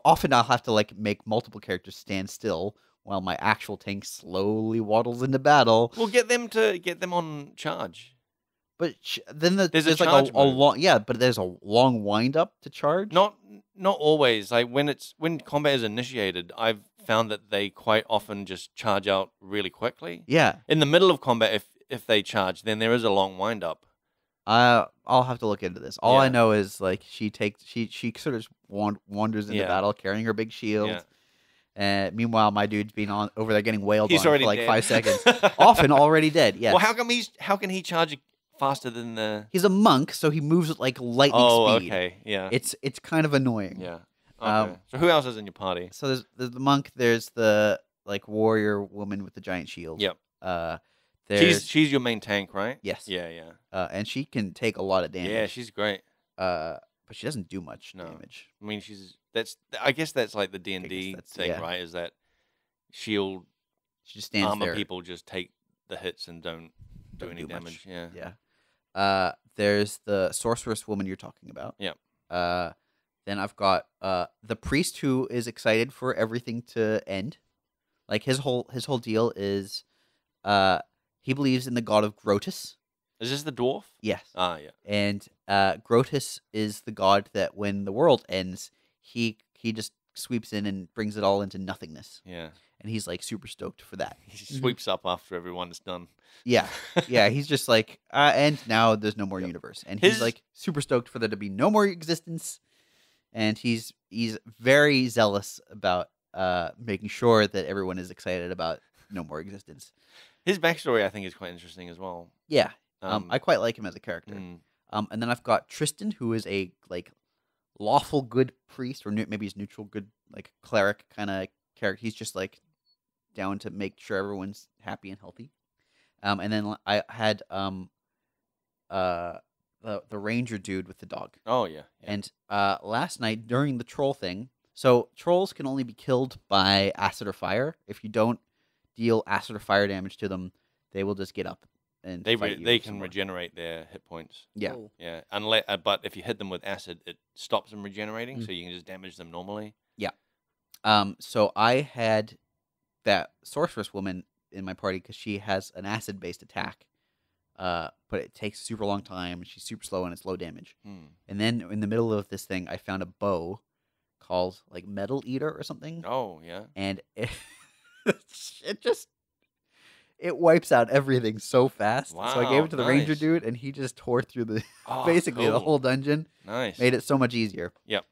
often I'll have to like make multiple characters stand still while my actual tank slowly waddles into battle. Well, get them on charge. But then There's a like charge a move. long but there's a long wind up to charge. Not always. Like when combat is initiated, I've found that they quite often just charge out really quickly. Yeah. In the middle of combat, if they charge, then there is a long wind up. I'll have to look into this. All I Yeah. know is like she sort of wanders into Yeah. battle carrying her big shield. Yeah. And meanwhile, my dude's been on over there getting wailed He's on for already like dead. 5 seconds. Often already dead. Yes. Well, how can he charge faster than the? He's a monk, so he moves at like lightning Oh, speed. okay, yeah, It's kind of annoying. yeah. Um, Okay. So who else is in your party? So there's the monk. There's the like warrior woman with the giant shield. Yep. There's She's your main tank, right? yes. Yeah, yeah, And she can take a lot of damage. yeah. She's great. But she doesn't do much No. damage. I mean, I guess that's like the D&D I guess that's- thing, yeah. right? Is that shield She just stands armor there. people just take the hits and don't do Don't any do much. damage. Yeah. Yeah. There's the sorceress woman you're talking about. Yep. Then I've got the priest who is excited for everything to end. Like his whole deal is he believes in the god of Grotus. Is this the dwarf? Yes. Ah, yeah. And Grotus is the god that when the world ends, he just sweeps in and brings it all into nothingness. Yeah. And he's like super stoked for that. He sweeps up after everyone is done. Yeah. Yeah, he's just like, and now there's no more universe. And he's His- like super stoked for there to be no more existence. And he's very zealous about making sure that everyone is excited about no more existence. His backstory, I think, is quite interesting as well. Yeah. I quite like him as a character. mm, And then I've got Tristan, who is a like lawful good priest, or maybe he's neutral good like cleric kind of character. He's just like down to make sure everyone's happy and healthy. And then I had the ranger dude with the dog. Oh yeah. yeah. And last night during the troll thing, so trolls can only be killed by acid or fire. If you don't deal acid or fire damage to them, they will just get up and fight you they some can more. regenerate their hit points. Yeah. Cool. Yeah. Unless, but if you hit them with acid, it stops them regenerating, Mm. so you can just damage them normally. So I had that sorceress woman in my party because she has an acid-based attack, but it takes a super long time. She's super slow and it's low damage. Hmm. And then in the middle of this thing, I found a bow called like Metal Eater or something, Oh yeah. and it wipes out everything so fast. So I gave Wow, it to the ranger nice. dude, and he just tore through the Oh, basically the cool. whole dungeon. Nice. Made it so much easier. Yep.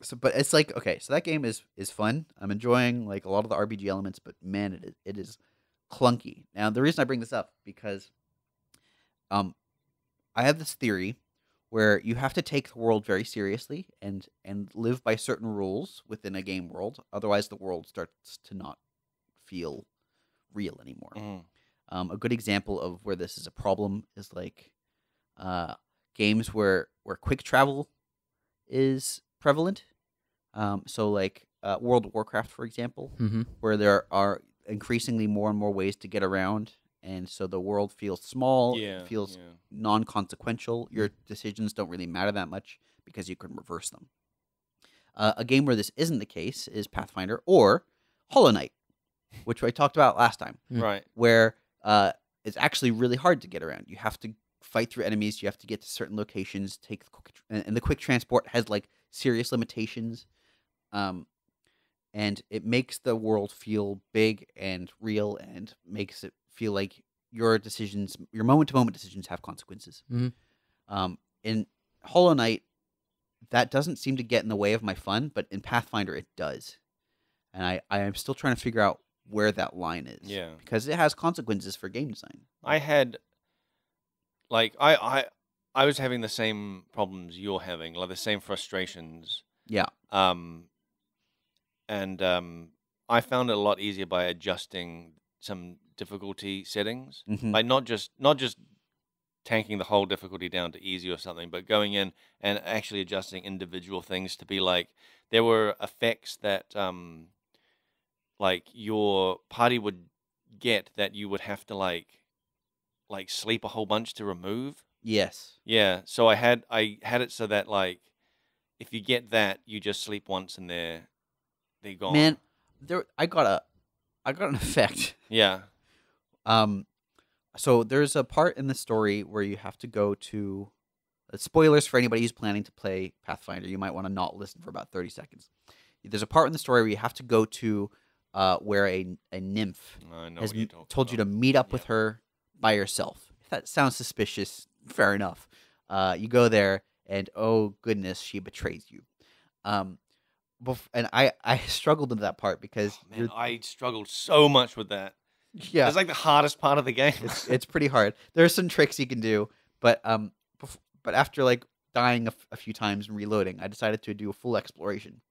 So but it's like, okay, so that game is fun. I'm enjoying like a lot of the RPG elements, but man, it is clunky. Now the reason I bring this up because I have this theory where you have to take the world very seriously and live by certain rules within a game world. Otherwise the world starts to not feel real anymore. Mhm. A good example of where this is a problem is like games where quick travel is prevalent. So like World of Warcraft, for example, Mm-hmm. where there are increasingly more and more ways to get around, and so the world feels small. Yeah. It feels yeah. non-consequential. Your decisions don't really matter that much because you can reverse them. A game where this isn't the case is Pathfinder or Hollow Knight, which I talked about last time, Right. where it's actually really hard to get around. You have to fight through enemies. You have to get to certain locations. Take the quick and the quick transport has like serious limitations, and it makes the world feel big and real, and makes it feel like your decisions, your moment-to-moment decisions, have consequences. Mhm. In Hollow Knight, that doesn't seem to get in the way of my fun, but in Pathfinder, it does, and I am still trying to figure out where that line is. Yeah. because it has consequences for game design. I had, like, I was having the same problems you're having, like the same frustrations. Yeah. And I found it a lot easier by adjusting some difficulty settings, Mhm. like not just tanking the whole difficulty down to easy or something, but going in and actually adjusting individual things to be like there were effects that like your party would get that you would have to like sleep a whole bunch to remove. Yes. Yeah, so I had it so that like if you get that, you just sleep once and they're gone. Man, I got an effect. Yeah. So there's a part in the story where you have to go to. Spoilers for anybody who's planning to play Pathfinder. You might want to not listen for about 30 seconds. There's a part in the story where you have to go to where a nymph I know has what you're talking told you to about. meet up Yeah. with her by yourself. If that sounds suspicious, fair enough. You go there, and oh goodness, she betrays you. And I struggled with that part because Oh, man, I struggled so much with that. yeah, It's like the hardest part of the game. it's pretty hard. There's some tricks you can do, but but after like dying a few times and reloading, I decided to do a full exploration.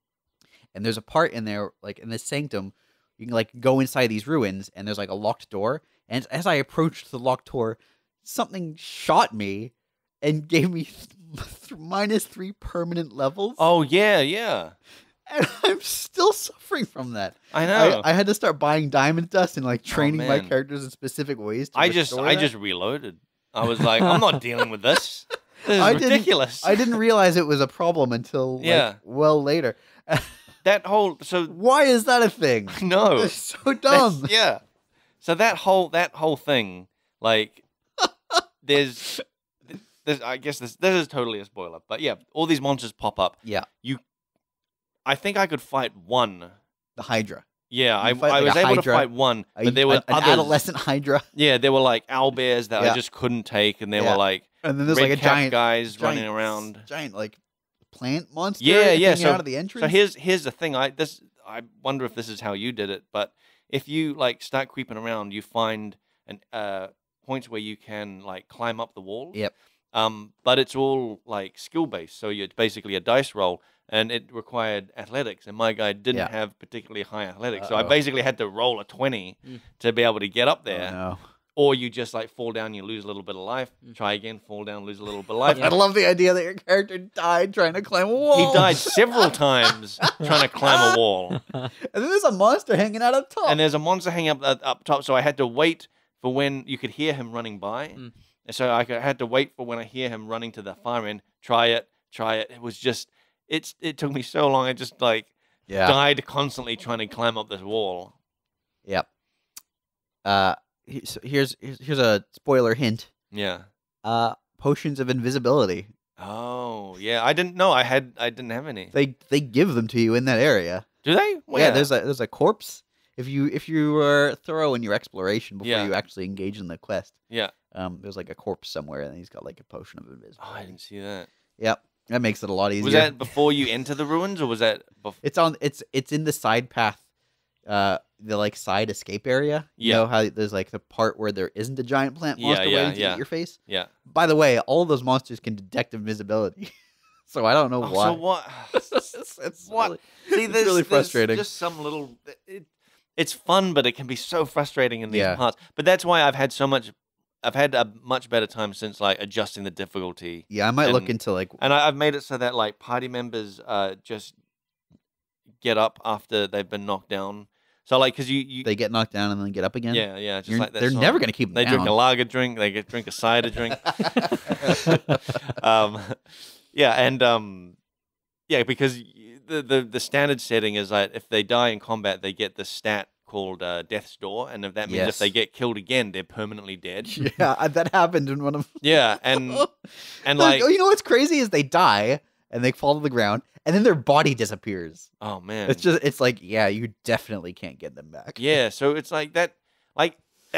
And there's a part in there, like in this sanctum, you can like go inside these ruins, and there's like a locked door. And as I approached the locked door, something shot me and gave me -3 permanent levels. Oh yeah, yeah. And I'm still suffering from that. I know. I had to start buying diamond dust and like training my man. characters in specific ways. To I just restore that. reloaded. I was like, I'm not dealing with this. This is I didn't- ridiculous. I didn't realize it was a problem until Yeah. like well later. That whole so Why is that a thing? no. It's so dumb. Yeah. So that whole thing, like, there's I guess this is totally a spoiler, but yeah, all these monsters pop up. Yeah, I think I could fight one. the Hydra. Yeah, I You fight was like a able to Hydra, fight one, but there were an others. adolescent Hydra, Yeah, there were like owlbears that Yeah. I just couldn't take, and there Yeah. were like and then there's red like a cap giant guys running giant- around. giant like plant monster. Yeah, yeah, hanging so- out of the entrance. So here's the thing. I wonder if this is how you did it, but if you like start creeping around, you find points where you can like climb up the wall. Yep. But it's all like skill based, so it's basically a dice roll, and it required athletics, and my guy didn't Yeah. have particularly high athletics, so I Uh-oh. basically had to roll a 20 Mm. to be able to get up Oh, there. no. Or you just like fall down, you lose a little bit of life. Mm. Try again, fall down, lose a little bit of life. Yeah. I love the idea that your character died trying to climb a wall. He died several times trying to climb a wall. And then there's a monster hanging out up top. And there's a monster hanging up top, so I had to wait for when you could hear him running by. Mm. And so I had to wait for when I hear him running to the far end. Try it. It was just it took me so long. I just like yeah. died constantly trying to climb up this wall. Yep. So here's a spoiler hint. Yeah. Potions of invisibility. Oh yeah, I didn't know. I didn't have any. They give them to you in that area. Do they? Yeah, Where? there's a corpse. If you were thorough in your exploration before Yeah. you actually engage in the quest, Yeah. there's like a corpse somewhere, and he's got like a potion of invisibility. Oh, I didn't see that. Yep, that makes it a lot easier. Was that before you enter the ruins, or was that before? It's in the side path, the like side escape area. You Yeah. know how there's like the part where there isn't a giant plant Yeah, monster yeah, waiting to yeah. eat your face. Yeah. By the way, all of those monsters can detect invisibility, so I don't know Oh, why. so what? it's What? really- See, It's there's really there's frustrating. Just some little. It's fun, but it can be so frustrating in these Yeah. parts. But that's why I've had a much better time since like adjusting the difficulty, Yeah, I might look And- into like and I've made it so that like party members just get up after they've been knocked down. So like, cause you they get knocked down and then get up again. just You're- like that. they're song. never gonna keep them They down. drink a lager drink. They drink a cider drink. Yeah, and yeah, because the standard setting is that if they die in combat, they get the stat called Death's Door, and if that means if they Yes. get killed again, they're permanently dead. Yeah, that happened in one of. Yeah, and like, you know what's crazy is they die and they fall to the ground, and then their body disappears. oh man, It's like, yeah, you definitely can't get them back. yeah. So it's like that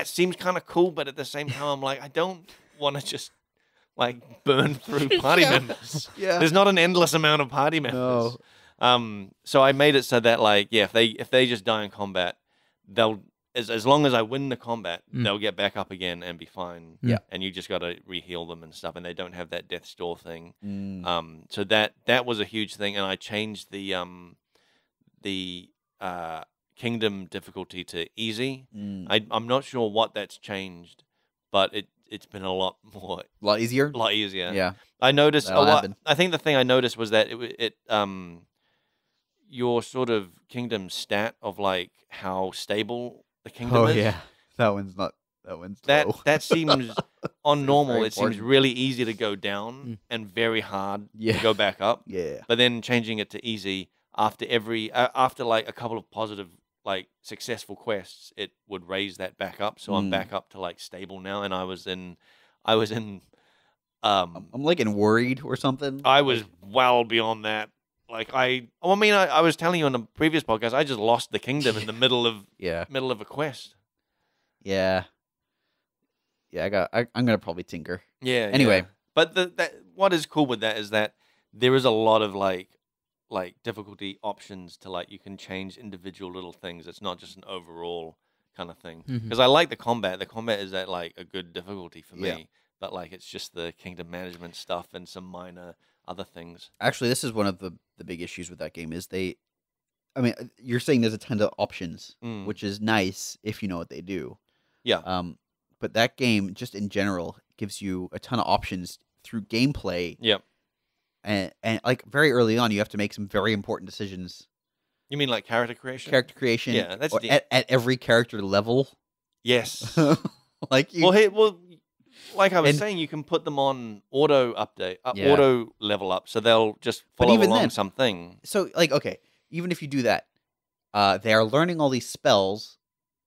seems kind of cool, but at the same time, I'm like, I don't want to just like burn through party Yeah. members. Yeah. There's not an endless amount of party members. No. So I made it so that like, yeah, if they just die in combat, they'll as long as I win the combat, Mm. they'll get back up again and be fine. Yeah. And you just got to re-heal them and stuff, and they don't have that death's door thing. Mm. So that was a huge thing, and I changed the kingdom difficulty to easy. Mm. I'm not sure what that's changed, but it's been a lot A lot easier. a lot easier. Yeah. I noticed a That'll lot. happen. I think the thing I noticed was that your sort of kingdom stat of like how stable the kingdom Oh is. yeah. That one's not. That one's That low. that seems on It's normal. very It seems important. really easy to go down Mm. and very hard Yeah. to go back up. Yeah. But then changing it to easy after like a couple of positive like successful quests, it would raise that back up. So I'm Mm. back up to like stable now, and I was in I'm like in worried or something. I was well beyond that. Like I was telling you on the previous podcast, I just lost the kingdom in the middle of Yeah. a quest. Yeah. Yeah. I'm gonna probably tinker. Yeah. Anyway. yeah. But what is cool with that is that there is a lot of like difficulty options to like you can change individual little things. It's not just an overall kind of thing. Mhm. Because I like the combat. The combat is at like a good difficulty for Yeah. me. But like it's just the kingdom management stuff and some minor other things. Actually, this is one of the big issues with that game is you're saying there's a ton of options, Mm. which is nice if you know what they do. Yeah. But that game, just in general, gives you a ton of options through gameplay, Yep. and like very early on, you have to make some very important decisions. You mean like character creation? Character creation, Yeah, that's or the- at every character level. Yes. Like you, Like I was And- saying, you can put them on auto update, Yeah. auto level up, so they'll just But follow even along then- something. so like okay, even if you do that, they are learning all these spells,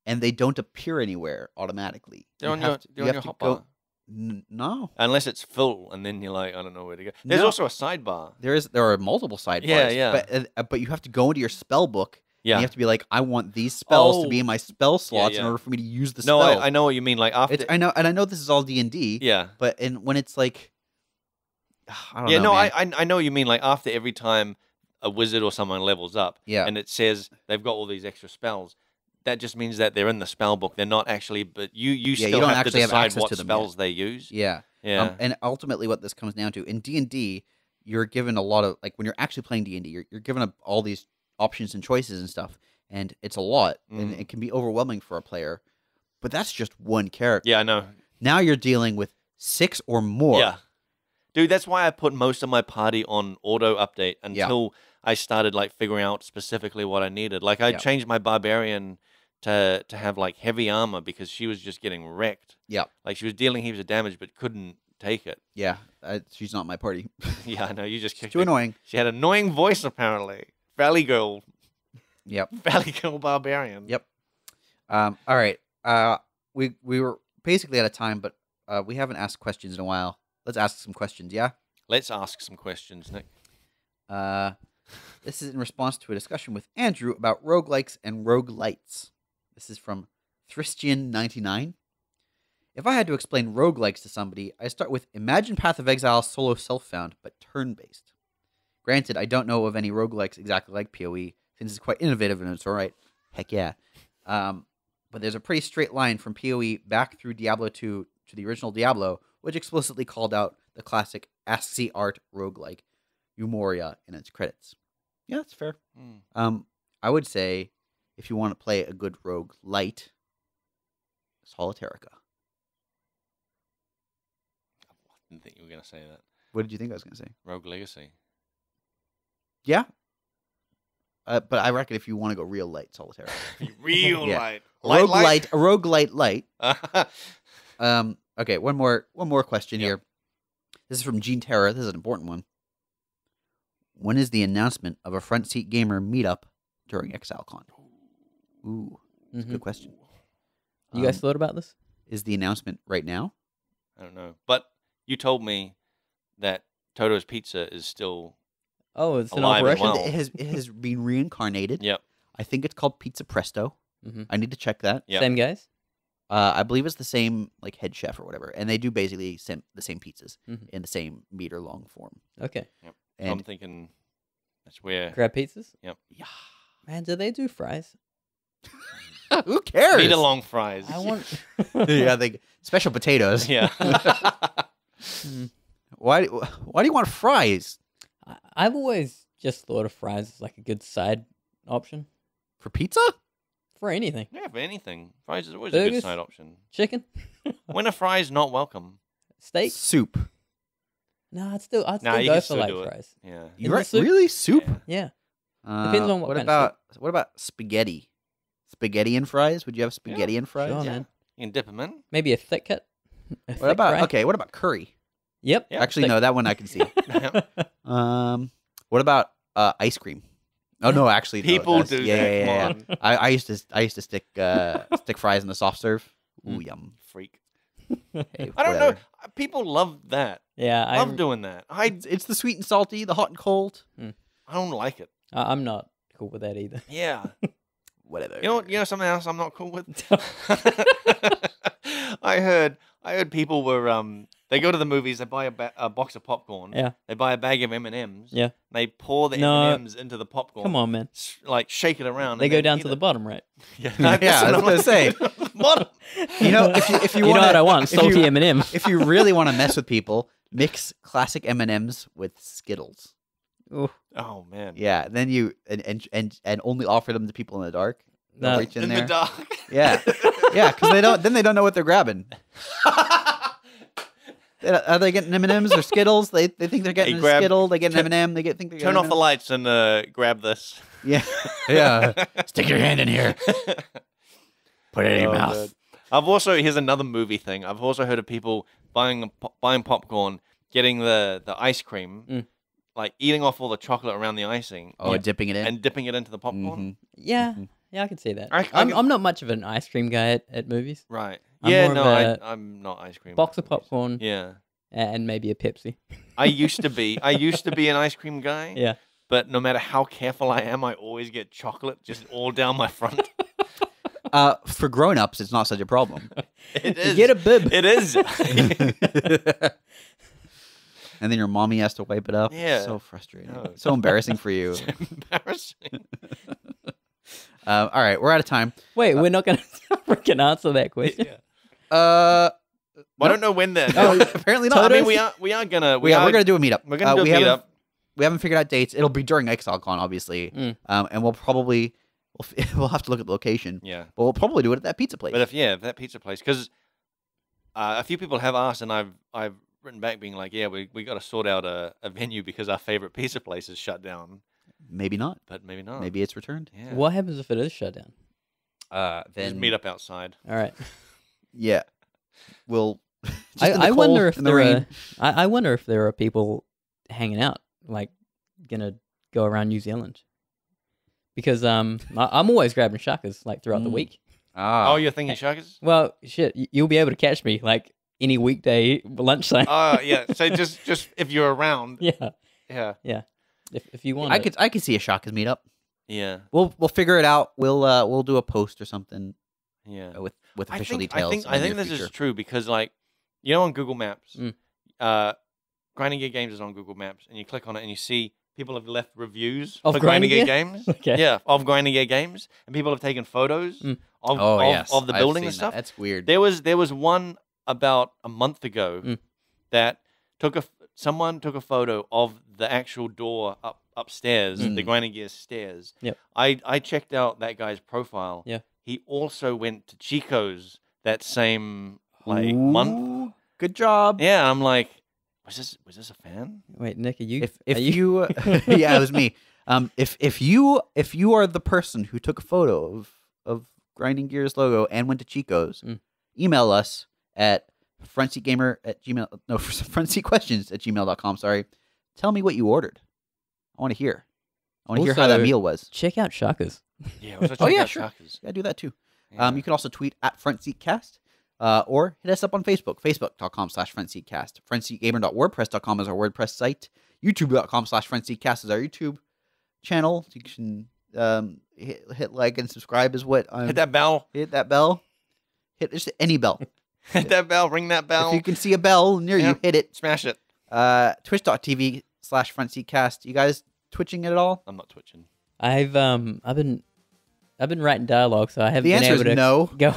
and they don't appear anywhere automatically. They're You on have your to- they're you on have your to go- hotbar. No, Unless it's full, and then you're like, I don't know where to go. There's No. also a sidebar. there are multiple sidebars. Yeah, yeah. But you have to go into your spell book. And Yeah. you have to be like, I want these spells to be Oh. in my spell slots in yeah. order for me to use the No, spell. I know what you mean. Like after, I know this is all D&D. yeah, But when it's like, I don't yeah. know. No, man. I know what you mean. Like after every time a wizard or someone levels up, Yeah. and it says they've got all these extra spells. That just means that they're in the spell book. They're not actually, but you you still don't have to actually have decide access what to them spells they use. Yeah. Yeah. And ultimately, what this comes down to in D&D, you're given a lot of like when you're actually playing D&D, you're given up all these options and choices and stuff, and it's a lot, and Mm. it can be overwhelming for a player. But that's just one character. Yeah, I know. Now you're dealing with 6 or more. Yeah. Dude, that's why I put most of my party on auto update until I started like figuring out specifically what I needed. Like I Yeah. changed my barbarian to have like heavy armor because she was just getting wrecked. Yeah. Like she was dealing heaps of damage but couldn't take it. Yeah, she's not my party. Yeah, I know. You just kicked Too her. annoying. She had an annoying voice apparently. Valley Girl Yep. barbarian. Yep. All right. We were basically out of time, but we haven't asked questions in a while. Let's ask some questions. Yeah. Let's ask some questions, Nick. This is in response to a discussion with Andrew about roguelikes and roguelites. This is from Thristian99. If I had to explain roguelikes to somebody, I start with imagine Path of Exile solo self-found, but turn-based. Granted, I don't know of any roguelikes exactly like PoE, since it's quite innovative and it's alright. Heck yeah. But there's a pretty straight line from PoE back through Diablo 2 to the original Diablo, which explicitly called out the classic ASCII art roguelike, Umoria, in its credits. Yeah, that's fair. I would say, if you want to play a good roguelite, Solitarica. I didn't think you were going to say that. What did you think I was going to say? Rogue Legacy. Yeah. But I reckon if you want to go real light, Solitarica. Real Yeah. light. A roguelite light. Light. Okay, one more question Yep. here. This is from Gene Terra. This is an important one. When is the announcement of a Front Seat Gamer meetup during ExileCon? Ooh, that's a Mhm. good question. You guys thought about this? Is the announcement right now? I don't know. But you told me that Toto's Pizza is still. Oh, it's an Alive and operation. well. It has been reincarnated. Yep. I think it's called Pizza Presto. Mhm. I need to check that. Yep. Same guys. I believe it's the same like head chef or whatever, and they do basically the same pizzas Mhm. in the same meter long form. Okay. So I'm And thinking that's where. Crab pizzas. yeah, Man, do they do fries? who cares? Meter long fries. I want. Yeah, they special potatoes. Yeah. Mm. Why do you want fries I've always just thought of fries as like a good side option for pizza? for anything. Yeah, for anything. Fries is always a good Burgers? side option. Chicken. When are fries not welcome? Steak? Soup. No, I'd still Nah, you go can for still like do it. fries. Yeah. In the soup? Really? Soup? Yeah. Yeah. Depends on what kind of What about spaghetti? Spaghetti and fries? Would you have spaghetti and fries? Sure, Yeah. man. You can dip them in. Maybe a thick cut. What about what about curry? Yep. Yeah, Actually, thick. no, that one I can see. What about ice cream? Oh no, actually, no, People that's- do yeah, that. Yeah, yeah, Come yeah. on. I used to stick fries in the soft serve. Ooh, yum. Freak. Hey, I don't know. whatever. People love that. Yeah, Love doing that. It's the sweet and salty, the hot and cold. I don't like it. I'm not cool with that either. Yeah. Whatever. You know something else I'm not cool with? I heard people were they go to the movies, they buy a box of popcorn. Yeah. They buy a bag of M&Ms. Yeah. They pour the No. M&Ms into the popcorn. Come on, man. Like shake it around. They and go then down eat to it. the bottom, right? Yeah, Yeah, I was gonna say. Bottom. You know, if you You know wanna, what I want? if you- Salty M&M. if you really want to mess with people, mix classic M&Ms with Skittles. Ooh, Oh man. Yeah, then you and only offer them to people in the dark. They'll No. reach in In there. the dark. Yeah, yeah, because they don't know what they're grabbing. Are they getting M&Ms or Skittles? They think they're getting a grab- Skittle. They get an turn- M&M. Think they're getting Turn an off the M&M. lights and grab this. Yeah, yeah. Stick your hand in here. Put it in your Oh, mouth. God. I've also here's another movie thing. I've also heard of people buying popcorn, getting the ice cream, like eating off all the chocolate around the icing, Oh, dipping it in. and dipping it into the popcorn. Mhm. yeah. Yeah, I can see that. I I'm, can- I'm not much of an ice cream guy at movies. Right. I'm yeah. more No, of a I'm not ice cream. Box of popcorn Yeah. and maybe a Pepsi. I used to be an ice cream guy. Yeah. But no matter how careful I am, I always get chocolate just all down my front. For grown-ups, it's not such a problem. It You is. get a bib. It is. And then your mommy has to wipe it up. Yeah. So frustrating. No. So embarrassing for you. It's embarrassing. All right, we're out of time. Wait, we're not going to freaking answer that question. Yeah. Uh, I don't know when that. oh, apparently not. I mean, we are gonna. we're gonna do a meetup. We're gonna do a we meetup. haven't figured out dates. It'll be during ExileCon, obviously. And we'll probably we'll have to look at the location. Yeah. But we'll probably do it at that pizza place. But if that pizza place, because a few people have asked, and I've written back being like, yeah, we got to sort out a venue because our favorite pizza place is shut down. Maybe not. But maybe not. Maybe it's returned. Yeah. What happens if it is shut down? Just Then meet up outside. All right. Yeah. We'll. just in the I wonder cold, if in the there rain. are. I wonder if there are people hanging out, like gonna go around New Zealand, because I'm always grabbing shakas like throughout the Mm. week. Ah. Oh, you're thinking Shakas? Well, shit, you'll be able to catch me like any weekday lunchtime. Oh, yeah. So just if you're around. yeah, Yeah. if you want. I could see a Shaka's meetup. Yeah. We'll figure it out. We'll do a post or something Yeah. with official I details. think in the this near is future. true because like on Google Maps, Mm. Grinding Gear Games is on Google Maps, and you click on it and you see people have left reviews Of for Grinding Gear Grinding Games. Okay. Yeah, of Grinding Gear Games, and people have taken photos Mm. of Oh of, yes, of the I've building seen and that. stuff. That's weird. There was one about a month ago Mm. that someone took a photo of the actual door upstairs, the Mm. Grinding Gear stairs. Yep. I checked out that guy's profile. Yeah. He also went to Chico's that same month. Ooh, good job. Yeah, I'm like, was this a fan? Wait, Nick, are you? If are you, yeah, it was me. If you are the person who took a photo of Grinding Gears logo and went to Chico's, Mm. email us at frontseatquestions@gmail.com. Sorry, tell me what you ordered. I want to hear. I want to hear how that Also- meal was. check out shakas. Yeah, also Oh, check yeah, out sure. Shaka's. Yeah, do that too. Yeah. You can also tweet at FrontSeatCast or hit us up on Facebook, facebook.com/FrontSeatCast. FrontSeatGamer.wordpress.com is our WordPress site. YouTube.com/FrontSeatCast is our YouTube channel. You can hit like and subscribe is what I'm... Hit that bell. Hit that bell. Hit just any bell. Hit that bell. Ring that bell. If you can see a bell near Yeah. you, hit it. Smash it. Twitch.tv/FrontSeatCast. You guys twitching it at all? I'm not twitching. I've been writing dialogue, so I haven't The been answer able is to no. go.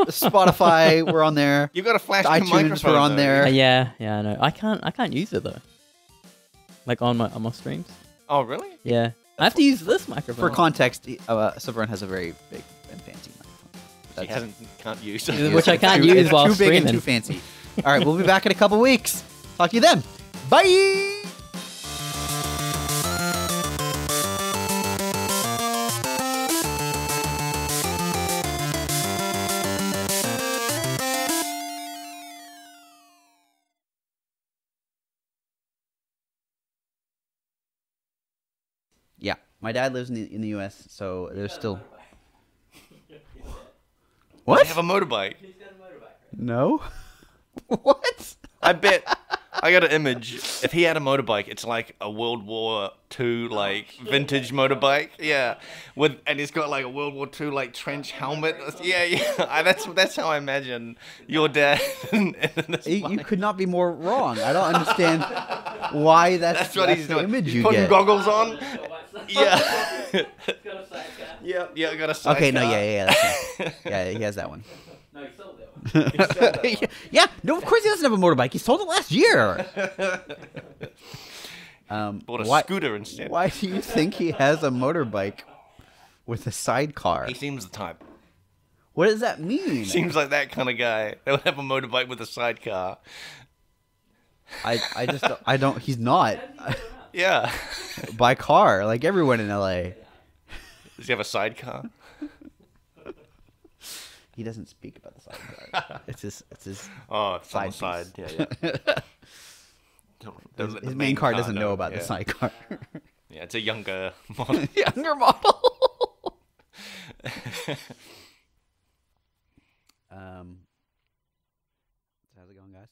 Spotify, we're on there. You got a flash iTunes, microphone. we're on though. there. Yeah, I know. I can't use it though. Like on my streams. Oh, really? Yeah, I have to use this microphone. For context, Severin has a very big and fancy microphone. She can't use. Which I can't use It's while too big and streaming. too fancy. All right, we'll be back in a couple weeks. Talk to you then. Bye. Yeah, my dad lives in the U.S., so there's still. They What? have a motorbike. No. What? I bet. I got an image. If he had a motorbike, it's like a World War II like vintage motorbike. Yeah, and he's got like a World War II like trench helmet. Yeah. That's how I imagine your dad. in this You bike. could not be more wrong. I don't understand why That's what he's the doing. image He's you putting get. goggles on. Yeah. Yeah. I got a sidecar. Okay, no, yeah, that's yeah, he has that one. No, he sold that one. Yeah, no, of course he doesn't have a motorbike. He sold it last year. Bought a why, scooter instead. Why do you think he has a motorbike with a sidecar? He seems the type. What does that mean? Seems like that kind of guy. They would have a motorbike with a sidecar. I just I don't. He's not Yeah. by car like everyone in LA. Does he have a sidecar? He doesn't speak about the sidecar. It's his. Oh, it's on the Side side. Yeah. Don't let His the main car doesn't know know about the yeah. sidecar. Yeah, it's a younger model. Younger model. How's it going, guys?